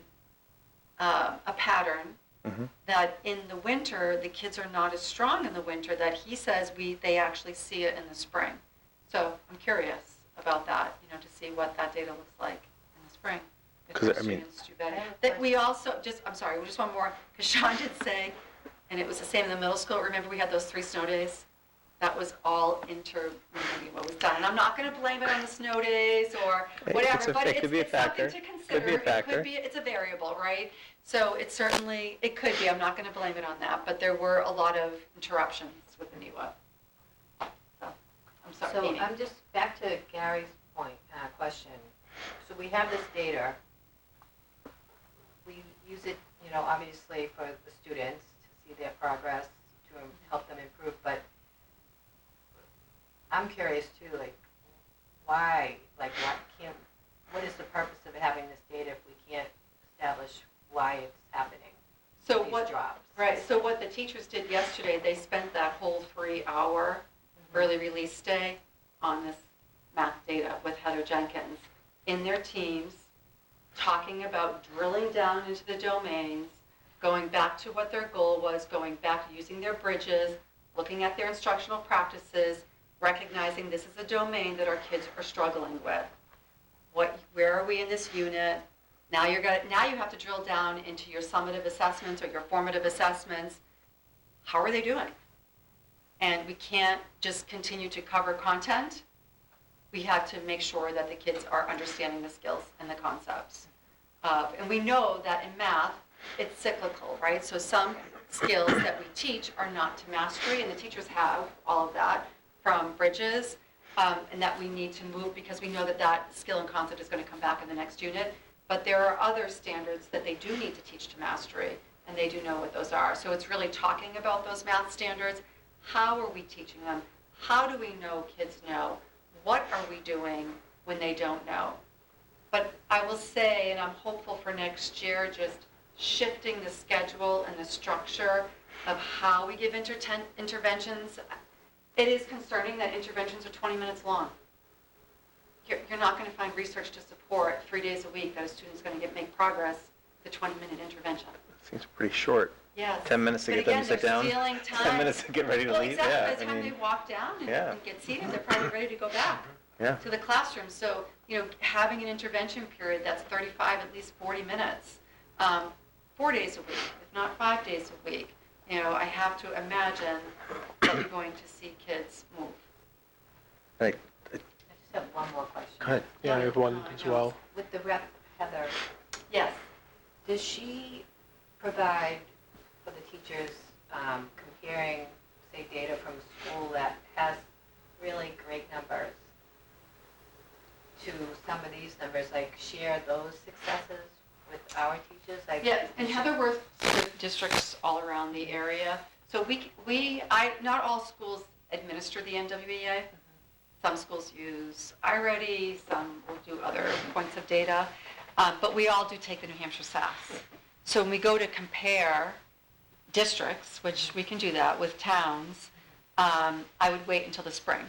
a pattern that in the winter, the kids are not as strong in the winter, that he says they actually see it in the spring. So I'm curious about that, to see what that data looks like in the spring. If 'Cause, those I mean- students do better. That we also, just one more, because Sean did say, and it was the same in the middle school, remember we had those 3 snow days? That was all what was done. And I'm not going to blame it on the snow days or whatever, but it could be a it's something factor. to consider. Could be a factor. It's a variable, right? So it could be. I'm not going to blame it on that, but there were a lot of interruptions with the NEWA. So, I'm sorry, So Amy. I'm just, back to Gary's question. So we have this data. We use it, obviously for the students to see their progress, to help them improve, but I'm curious too, why what is the purpose of having this data if we can't establish why it's happening? So these what, drops? right, so what the teachers did yesterday, they spent that whole 3-hour early release day on this math data with Heather Jenkins in their teams, talking about drilling down into the domains, going back to what their goal was, going back to using their bridges, looking at their instructional practices, recognizing this is a domain that our kids are struggling with. Where are we in this unit? Now you have to drill down into your summative assessments or your formative assessments. How are they doing? And we can't just continue to cover content. We have to make sure that the kids are understanding the skills and the concepts. And we know that in math, it's cyclical, right? So some skills that we teach are not to mastery, and the teachers have all of that from bridges, and that we need to move because we know that skill and concept is going to come back in the next unit. But there are other standards that they do need to teach to mastery, and they do know what those are. So it's really talking about those math standards. How are we teaching them? How do we know kids know? What are we doing when they don't know? But I will say, and I'm hopeful for next year, just shifting the schedule and the structure of how we give interventions. It is concerning that interventions are 20 minutes long. You're not going to find research to support 3 days a week that a student's going to make progress with a 20-minute intervention. Seems pretty short. Yes. 10 minutes to But get them to sit down. Again, they're stealing time. 10 minutes to get ready to Well, leave. exactly. Yeah, By the time they walk down and get seated, they're probably ready to go back yeah. to the classroom. So, having an intervention period that's 35, at least 40 minutes, 4 days a week, if not 5 days a week, I have to imagine that we're going to see kids move. Right. I just have one more question. Go ahead. Yeah, I have one as well. With the rep, Heather, Yes. does she provide for the teachers, comparing, say, data from a school that has really great numbers to some of these numbers, like share those successes with our teachers? Like, Yeah, and Heather works with districts all around the area. So not all schools administer the NWEA. Some schools use iReady, some will do other points of data, but we all do take the New Hampshire SAS. So when we go to compare districts, which we can do that with towns, I would wait until the spring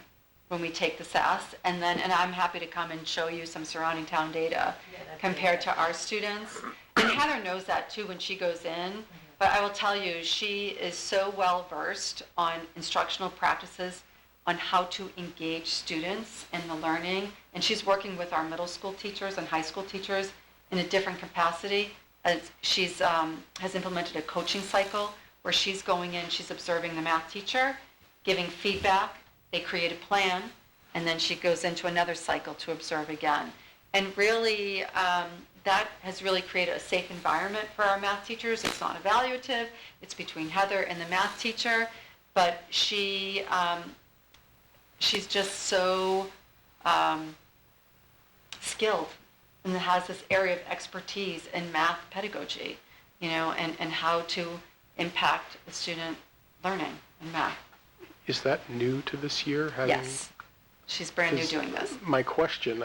when we take the SAS, and I'm happy to come and show you some surrounding town data compared to our students. And Heather knows that too when she goes in, but I will tell you, she is so well versed on instructional practices, on how to engage students in the learning, and she's working with our middle school teachers and high school teachers in a different capacity. As she's has implemented a coaching cycle where she's going in, she's observing the math teacher, giving feedback, they create a plan, and then she goes into another cycle to observe again. And really, that has really created a safe environment for our math teachers. It's not evaluative, it's between Heather and the math teacher, but she's just so skilled and has this area of expertise in math pedagogy, and how to impact the student learning in math. Is that new to this year? Yes, she's brand new 'cause doing this. My question,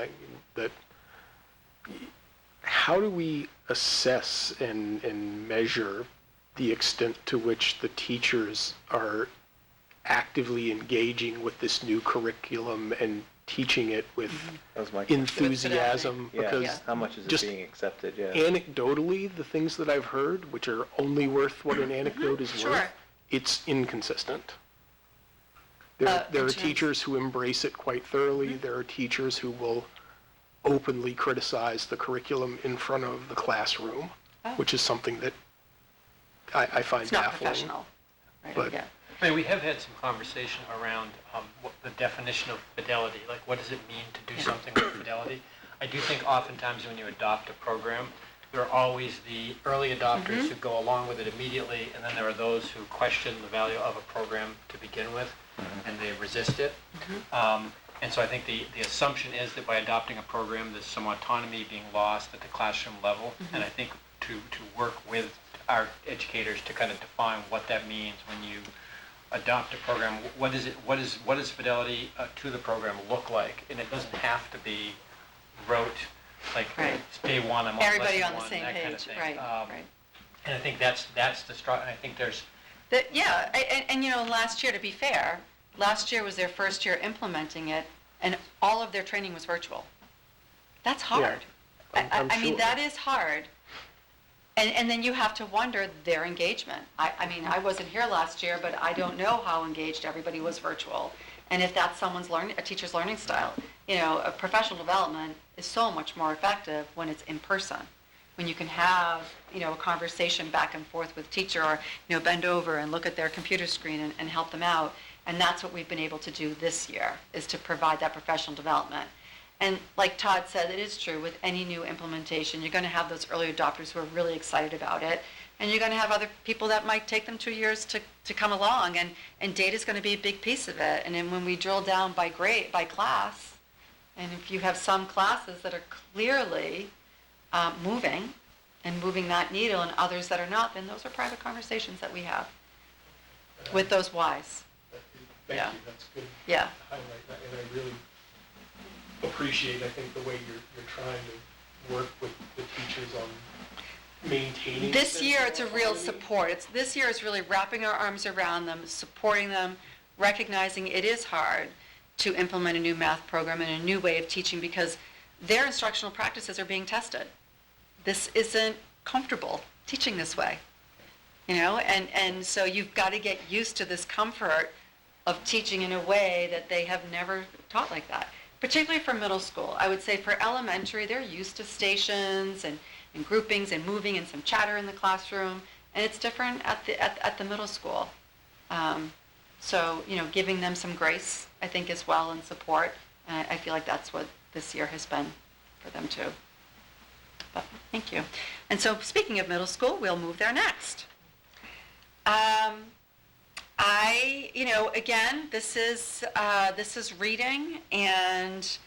how do we assess and measure the extent to which the teachers are actively engaging with this new curriculum and teaching it with That was my question. enthusiasm? Yeah, Because how much is it just being accepted, yeah. anecdotally, the things that I've heard, which are only worth what an anecdote is Sure. worth, it's inconsistent. in There are terms- teachers who embrace it quite thoroughly. There are teachers who will openly criticize the curriculum in front of the classroom, Oh. which is something that I find It's not baffling. professional. Right, But- yeah. I mean, we have had some conversation around what the definition of fidelity, like what does it mean to do something with fidelity? I do think oftentimes when you adopt a program, there are always the early adopters who go along with it immediately, and then there are those who question the value of a program to begin with, and they resist it. And so I think the assumption is that by adopting a program, there's some autonomy being lost at the classroom level, and I think to work with our educators to kind of define what that means when you adopt a program. What does fidelity to the program look like? And it doesn't have to be rote, like Right. it's day one, I'm on Everybody lesson on the one, same that kind of page, thing. right, right. And I think that's the and I think there's Yeah, and last year, to be fair, last year was their first year implementing it, and all of their training was virtual. That's hard. I'm I mean, sure. that is hard. And then you have to wonder their engagement. I mean, I wasn't here last year, but I don't know how engaged everybody was virtual. And if that's a teacher's learning style. A professional development is so much more effective when it's in person. When you can have, a conversation back and forth with teacher, or, bend over and look at their computer screen and help them out. And that's what we've been able to do this year, is to provide that professional development. And like Todd said, it is true with any new implementation, you're going to have those early adopters who are really excited about it, and you're going to have other people that might take them 2 years to come along, and data is going to be a big piece of it. And then when we drill down by grade, by class, and if you have some classes that are clearly moving that needle, and others that are not, then those are private conversations that we have with those whys. Thank Yeah. you, that's good. Yeah. to highlight that, and I really appreciate, I think, the way you're trying to work with the teachers on maintaining. This sense year, of it's a real autonomy. support. This year is really wrapping our arms around them, supporting them, recognizing it is hard to implement a new math program and a new way of teaching because their instructional practices are being tested. This isn't comfortable teaching this way, and so you've got to get used to this comfort of teaching in a way that they have never taught like that. Particularly for middle school. I would say for elementary, they're used to stations and groupings and moving and some chatter in the classroom, and it's different at the middle school. So, giving them some grace, I think, as well, and support. And I feel like that's what this year has been for them too. But thank you. And so speaking of middle school, we'll move there next. Again, this is reading, and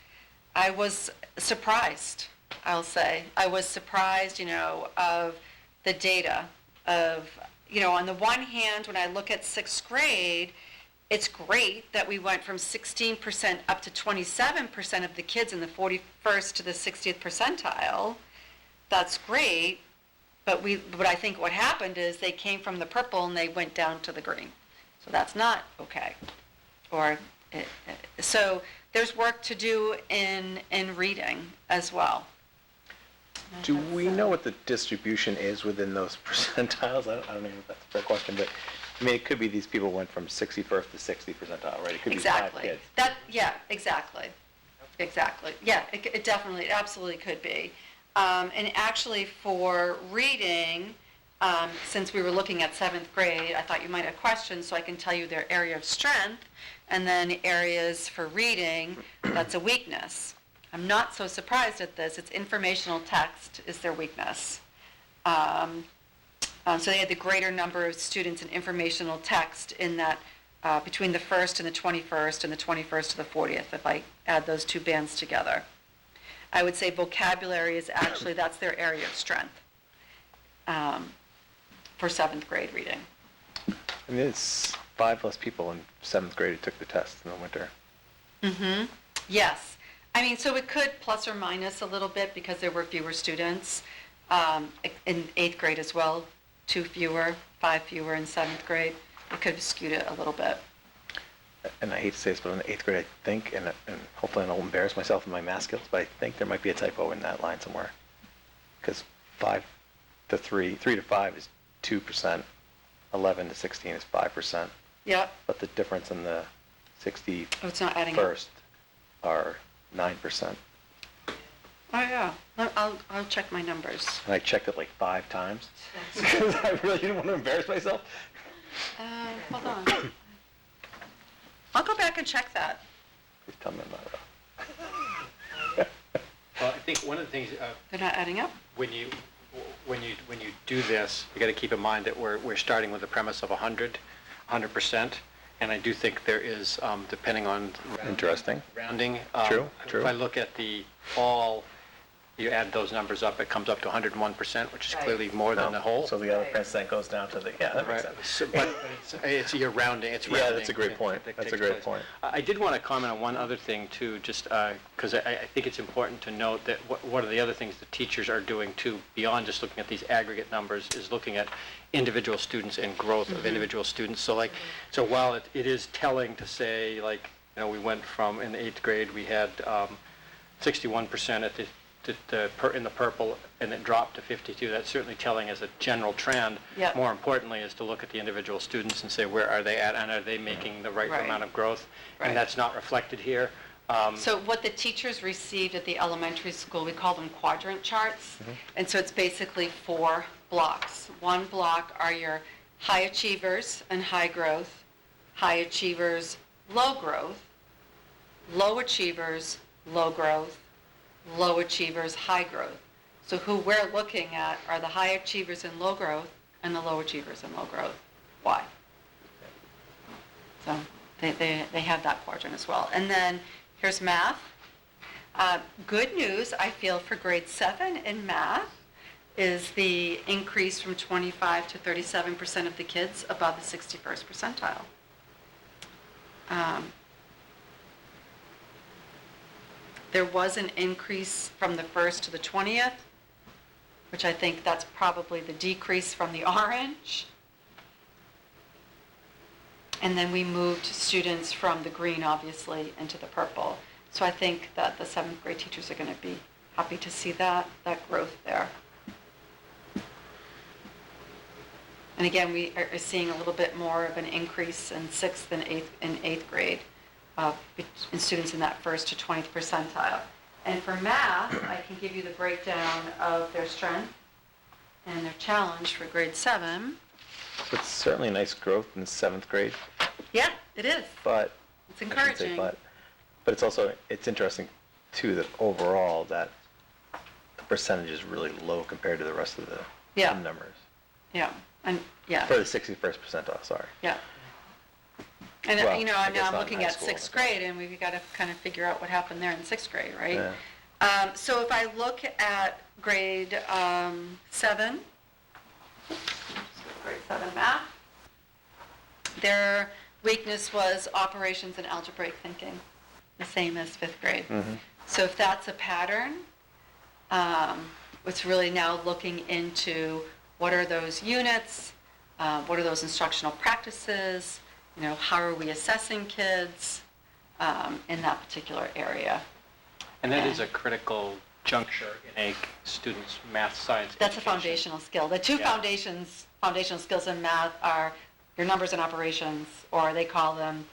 I was surprised, I'll say. I was surprised, of the data of, on the one hand, when I look at sixth grade, it's great that we went from 16% up to 27% of the kids in the 41st to the 60th percentile. That's great, but I think what happened is they came from the purple and they went down to the green. So that's not okay. So there's work to do in reading as well. Do we know what the distribution is within those percentiles? I don't know if that's a fair question, but I mean, it could be these people went from 61st to 60th percentile, right? It could be 5 kids. Exactly. Yeah, it definitely, it absolutely could be. And actually for reading, since we were looking at 7th grade, I thought you might have questions, so I can tell you their area of strength, and then areas for reading, that's a weakness. I'm not so surprised at this. It's informational text is their weakness. So they had the greater number of students in informational text in that between the 1st and the 21st and the 21st to the 40th, if I add those two bands together. I would say vocabulary is actually, that's their area of strength for 7th grade reading. I mean, it's 5 less people in 7th grade who took the test in the winter. Mm-hmm. Yes. I mean, so it could plus or minus a little bit because there were fewer students in 8th grade as well, 2 fewer, 5 fewer in 7th grade. It could have skewed it a little bit. And I hate to say this, but in the 8th grade, I think, and hopefully I don't embarrass myself in my math skills, but I think there might be a typo in that line somewhere. Because 5 to 3 to 5 is 2%, 11 to 16 is 5%. Yep. But the difference in the 61st Oh, it's not adding up. are 9%. Oh, yeah. I'll check my numbers. And I checked it like 5 times because I really didn't want to embarrass myself. Hold on. I'll go back and check that. Please tell me I'm not Well, I think one of the things, They're not adding up? when you do this, you got to keep in mind that we're starting with the premise of 100%, and I do think there is, depending on Interesting. rounding. True. If I look at the all, you add those numbers up, it comes up to 101%, which is clearly more than the whole. So the other percent goes down to the, yeah, that makes Right. sense. So, but it's you're rounding. It's Yeah, rounding. that's a great point. It That's a takes great place. point. I did want to comment on one other thing too, just because I think it's important to note that one of the other things the teachers are doing too, beyond just looking at these aggregate numbers, is looking at individual students and growth of individual students. So so while it is telling to say we went from in the 8th grade we had 61% at in the purple, and it dropped to 52. That's certainly telling as a general trend. Yep. More importantly is to look at the individual students and say, where are they at, and are they making the right Right. amount of growth? Right. And that's not reflected here. So what the teachers received at the elementary school, we call them quadrant charts. And so it's basically 4 blocks. One block are your high achievers and high growth, high achievers, low growth, low achievers, low growth, low achievers, high growth. So who we're looking at are the high achievers in low growth and the low achievers in low growth. Why? So they have that quadrant as well. And then here's math. Good news, I feel, for grade 7 in math is the increase from 25 to 37% of the kids above the 61st percentile. There was an increase from the 1st to the 20th, which I think that's probably the decrease from the orange. And then we moved students from the green, obviously, into the purple. So I think that the 7th grade teachers are going to be happy to see that growth there. And again, we are seeing a little bit more of an increase in 6th and 8th grade in students in that 1st to 20th percentile. And for math, I can give you the breakdown of their strength and their challenge for grade 7. It's certainly nice growth in 7th grade. Yeah, it is. but It's I shouldn't say encouraging. but it's also, it's interesting too that overall that the percentage is really low compared to the rest of the Yeah. numbers. Yeah, and, yeah. For the 61st percentile, sorry. Yeah. And, Well, you know, I now guess I'm not in looking high at school. sixth grade, and we've got to kind of figure out what happened there in sixth grade, right? Yeah. So if I look at grade 7, grade 7 math, their weakness was operations and algebraic thinking, the same as fifth grade. Mhm. So if that's a pattern, it's really now looking into what are those units, what are those instructional practices, you know, how are we assessing kids in that particular area. And that is a critical juncture in a student's math science That's a education. foundational skill. The two Yeah. foundational skills in math are your numbers and operations, or they call them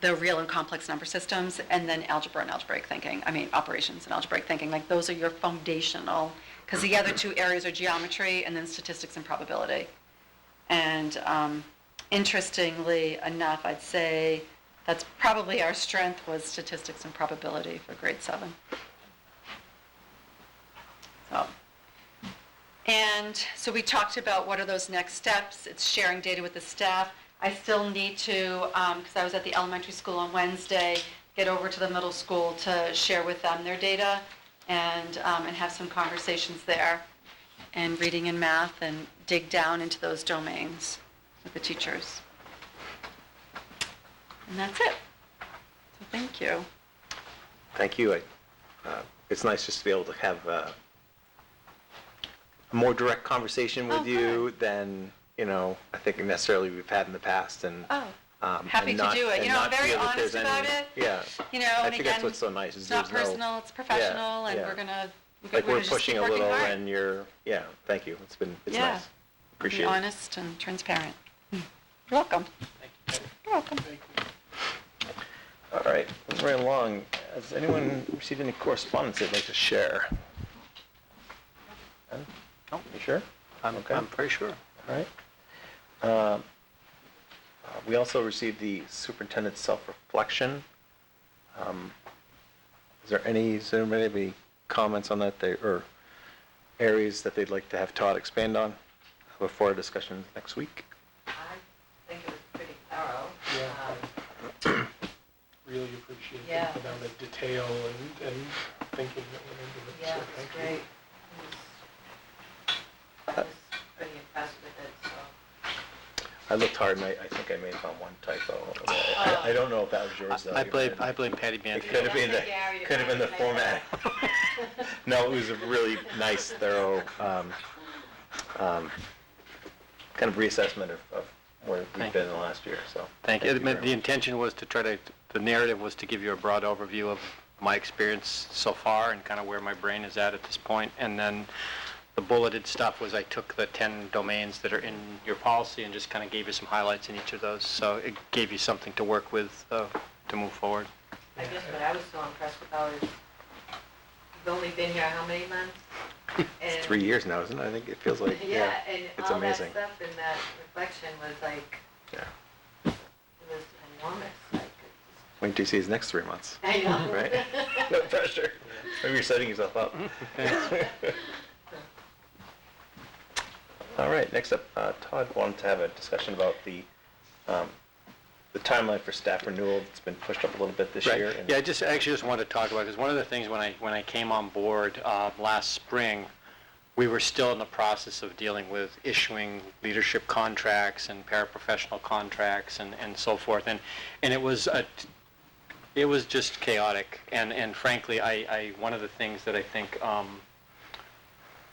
the real and complex number systems, and then algebra and algebraic thinking. I mean, operations and algebraic thinking. Like, those are your foundational, because the other two areas are geometry and then statistics and probability. And interestingly enough, I'd say that's probably our strength, was statistics and probability for grade 7. So we talked about what are those next steps. It's sharing data with the staff. I still need to, because I was at the elementary school on Wednesday, get over to the middle school to share with them their data and have some conversations there, and reading and math, and dig down into those domains with the teachers. And that's it. So thank you. Thank you. It's nice just to be able to have a more direct conversation with Oh, you than, I think necessarily we've had in the past, and Happy and to not- do it. and You know, I'm not very feel that honest there's about any- it. Yeah. You know, I and think that's again, what's so nice, is it's not there's no- personal, it's professional, and yeah. we're gonna We're just pushing keep a working little, hard. and thank you. It's Yeah. nice. Be Appreciate it. honest and transparent. You're welcome. You're welcome. All right, moving right along. Has anyone received any correspondence they'd like to share? None? No. You sure? I'm pretty sure. All right. We also received the superintendent's self-reflection. Does anybody have any comments on that, or areas that they'd like to have Todd expand on before our discussion next week? I think it was pretty thorough. Yeah. Really appreciate Yeah. the amount of detail and thinking that went into it. Yeah, so it was thank you. great. I was pretty impressed with it, so. I looked hard, and I think I may have found one typo. I don't know if that was yours, though. I blame Patty It Banfield. could have been That's a Gary could have been the typo. format. No, it was a really nice, thorough, kind of reassessment of where we've Thank been in the last year, so. Thank you. very The much. intention was to the narrative was to give you a broad overview of my experience so far and kind of where my brain is at this point. And then the bulleted stuff was I took the 10 domains that are in your policy and just kind of gave you some highlights in each of those. So it gave you something to work with to move forward. I guess what I was so impressed about is, you've only been here how many months? It's 3 years now, isn't it? I think it feels like, Yeah, and it's all that amazing. stuff in that reflection was like, Yeah. it was enormous, like, Wait till you see his next 3 months. I know. Right? No pressure. Maybe you're setting yourself up. All right, next up, Todd wanted to have a discussion about the timeline for staff renewal. It's been pushed up a little bit this year. Right. Yeah, I just wanted to talk about, because one of the things when I came on board last spring, we were still in the process of dealing with issuing leadership contracts and paraprofessional contracts and so forth, and it was just chaotic. And frankly, I one of the things that I think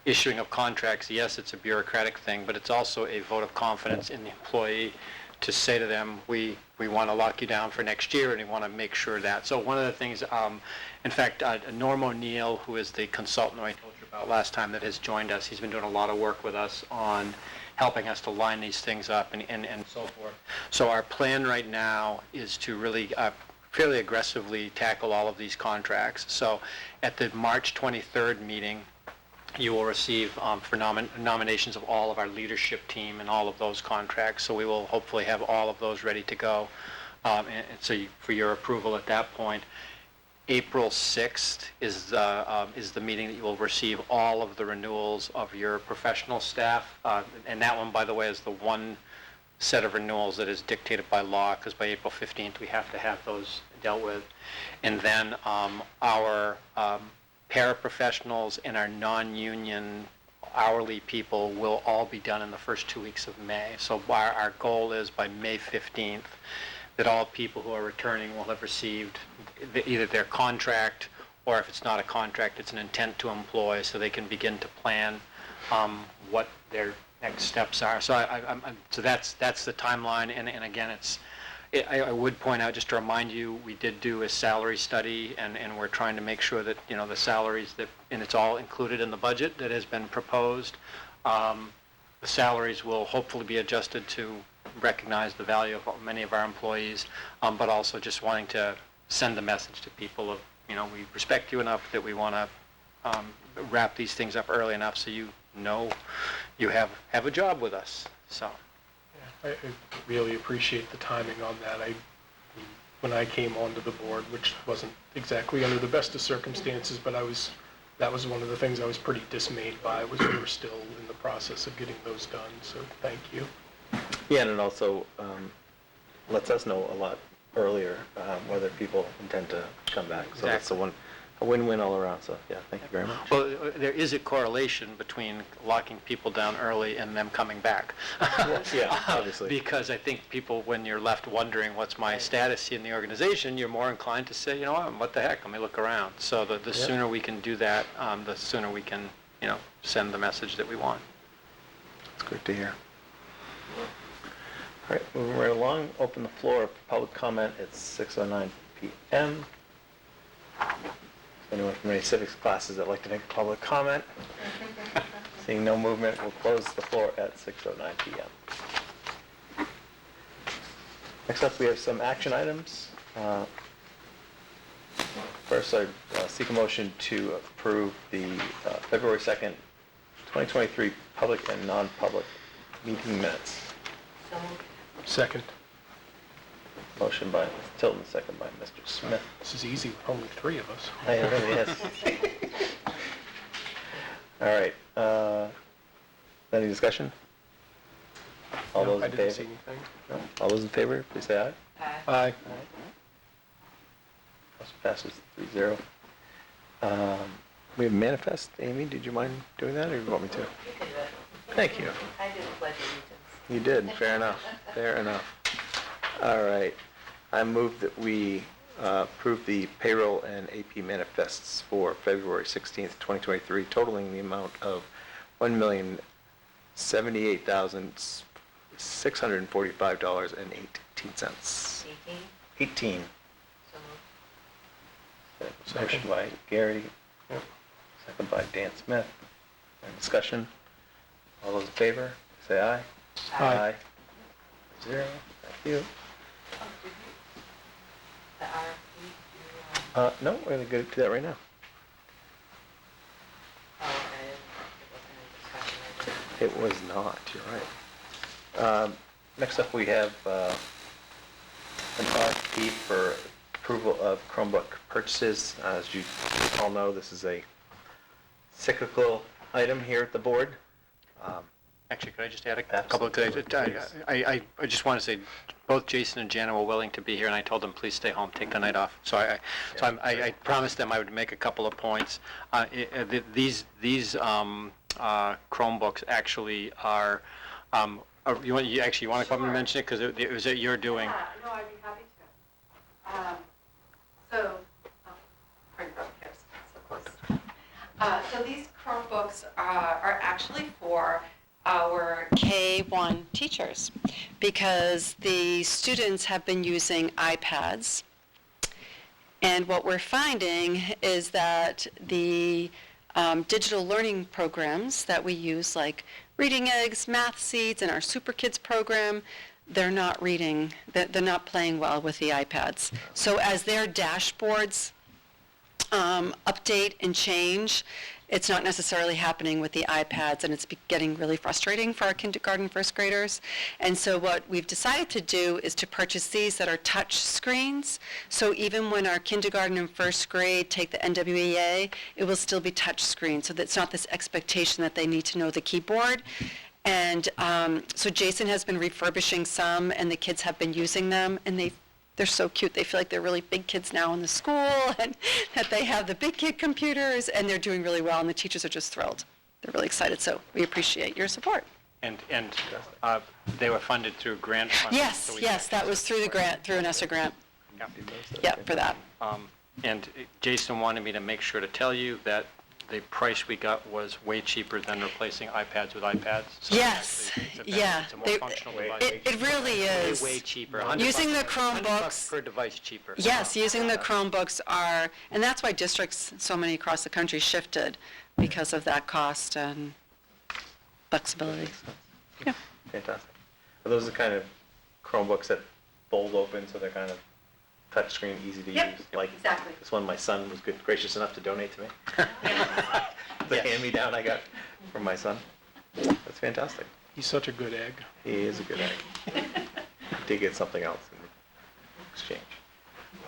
issuing of contracts, yes, it's a bureaucratic thing, but it's also a vote of confidence in the employee to say to them, we want to lock you down for next year, and we want to make sure that. So one of the things, in fact, Norm O'Neill, who is the consultant who I told you about last time that has joined us, he's been doing a lot of work with us on helping us to line these things up and so forth. So our plan right now is to really fairly aggressively tackle all of these contracts. So at the March 23rd meeting, you will receive for nominations of all of our leadership team and all of those contracts. So we will hopefully have all of those ready to go. And so for your approval at that point. April 6th is the meeting that you will receive all of the renewals of your professional staff. And that one, by the way, is the one set of renewals that is dictated by law, because by April 15th, we have to have those dealt with. And then our paraprofessionals and our non-union hourly people will all be done in the first 2 weeks of May. So our goal is by May 15th that all people who are returning will have received either their contract, or if it's not a contract, it's an intent to employ, so they can begin to plan what their next steps are. So so that's the timeline. And again, I would point out, just to remind you, we did do a salary study, and we're trying to make sure that, you know, the salaries and it's all included in the budget that has been proposed. The salaries will hopefully be adjusted to recognize the value of many of our employees, but also just wanting to send a message to people of, you know, we respect you enough that we want to wrap these things up early enough so you know you have a job with us. So. I really appreciate the timing on that. When I came onto the board, which wasn't exactly under the best of circumstances, but that was one of the things I was pretty dismayed by, was we were still in the process of getting those done, so thank you. Yeah, and it also lets us know a lot earlier whether people intend to come back. So that's a win-win all around. So yeah, thank you very much. Well, there is a correlation between locking people down early and them coming back. Yeah, obviously. Because I think people, when you're left wondering what's my status in the organization, you're more inclined to say, you know what the heck, let me look around. So the sooner we can do that, the sooner we can, you know, send the message that we want. It's good to hear. All right, moving right along, open the floor for public comment at 6:09 p.m. Anyone from any civics classes that'd like to make a public comment? Seeing no movement, we'll close the floor at 6:09 p.m. Next up, we have some action items. First, I seek a motion to approve the February 2nd, 2023 public and non-public meeting minutes. So moved. Second. Motion by Ms. Tilton, second by Mr. Smith. This is easy with only three of us. It really is. All right. Any discussion? All No, those I in didn't favor? see anything. No? All those in favor, please say aye. Aye. Aye. Motion passes 3-0. We have manifest. Amy, did you mind doing that, or you want me to? You can do it. Thank you. I did the Pledge of Allegiance. You did. Fair enough. Fair enough. All right. I move that we approve the payroll and AP manifests for February 16th, 2023, totaling the amount of $1,078,645.18. 18. 18. So moved. Motion by Gary, Yep. second by Dan Smith. Any discussion? All those in favor, say aye. Aye. 0. Thank you. Oh, did you, the RFP, No, we're going to go to that right now. oh, okay, it wasn't a discussion. It was not, you're right. Next up, we have an RFP for approval of Chromebook purchases. As you all know, this is a cyclical item here at the board. Actually, could I just add a couple of things? Absolutely. I just want to say, both Jason and Jana were willing to be here, and I told them, please stay home, take the night off. So I promised them I would make a couple of points. These Chromebooks actually are, you want to come up and mention it, because it was at your doing. Yeah, no, I'd be happy to. So, pardon me, here's so close. So these Chromebooks are actually for our K-1 teachers, because the students have been using iPads, and what we're finding is that the digital learning programs that we use, like Reading Eggs, Math Seeds, and our Super Kids program, they're not reading, they're not playing well with the iPads. So as their dashboards update and change, it's not necessarily happening with the iPads, and it's getting really frustrating for our kindergarten first graders. And so what we've decided to do is to purchase these that are touch screens. So even when our kindergarten and first grade take the NWEA, it will still be touch screen. So that it's not this expectation that they need to know the keyboard. And so Jason has been refurbishing some, and the kids have been using them, and they're so cute. They feel like they're really big kids now in the school, and that they have the big kid computers, and they're doing really well, and the teachers are just thrilled. They're really excited, so we appreciate your support. And they were funded through grant funding? Yes, so we yes, can that was through the grant, through an ESSER grant. Yeah. Yeah, for that. And Jason wanted me to make sure to tell you that the price we got was way cheaper than replacing iPads with iPads. So Yes, it's a more functional device. It really is. Way cheaper. Using the $100 Chromebooks. per device cheaper. Yes, using the Chromebooks are, and that's why districts, so many across the country, shifted because of that cost and flexibility. Yeah. Fantastic. Are those the kind of Chromebooks that fold open so they're kind of touchscreen, easy to Yep, use? Like exactly. this one my son was gracious enough to donate to me. The Yes. hand-me-down I got from my son. That's fantastic. He's such a good egg. He is a good egg. Did get something else in exchange.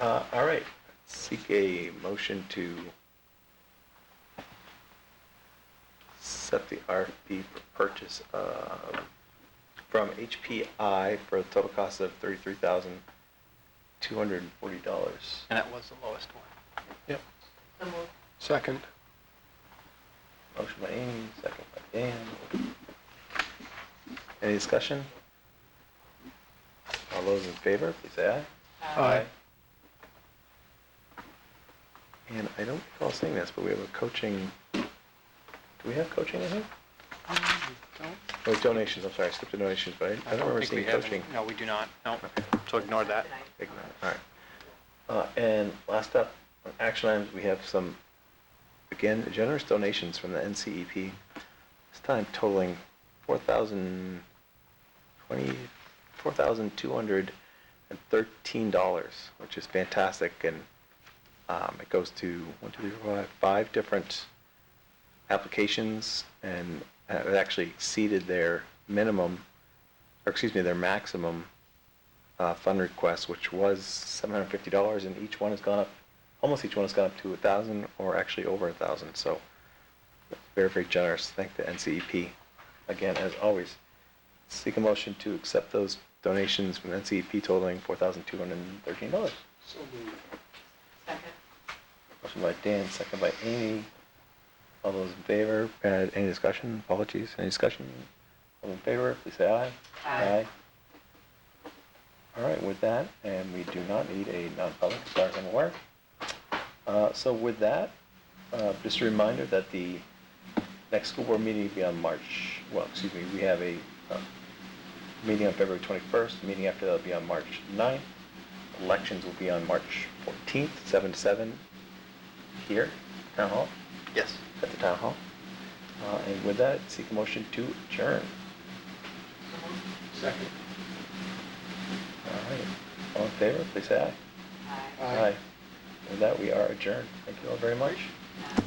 All right. Seek a motion to set the RFP for purchase from HPI for a total cost of $33,240. And that was the lowest one. Yep. Second. Motion by Amy, second by Dan. Any discussion? All those in favor, please say aye. Aye. And I don't recall saying this, but we have a coaching, do we have coaching in here? Oh, donations, I'm sorry, I skipped the donations, but I don't remember think we seeing have coaching. any. No, we do not. No. Okay. So ignore that. Ignore it. All right. And last up, on action items, we have some, again, generous donations from the NCEP. This time totaling $4,213, which is fantastic. And it goes to 5 different applications, and it actually exceeded their minimum, or excuse me, their maximum fund request, which was $750, and each one has gone up, almost each one has gone up to 1,000, or actually over 1,000. So very, very generous. Thank the NCEP. Again, as always, seek a motion to accept those donations from NCEP totaling $4,213. So moved. Second. Motion by Dan, second by Amy. All those in favor? Any discussion? Apologies. Any discussion? All in favor, please say aye. Aye. All right, with that, and we do not need a non-public as far as I'm aware. So with that, just a reminder that the next school board meeting will be on we have a meeting on February 21st. The meeting after that will be on March 9th. Elections will be on March 14th, 7 to 7, here, Town Hall. Yes. At the Town Hall. And with that, seek a motion to adjourn. Second. All right. All in favor, please say aye. Aye. Aye. With that, we are adjourned. Thank you all very much. Aye.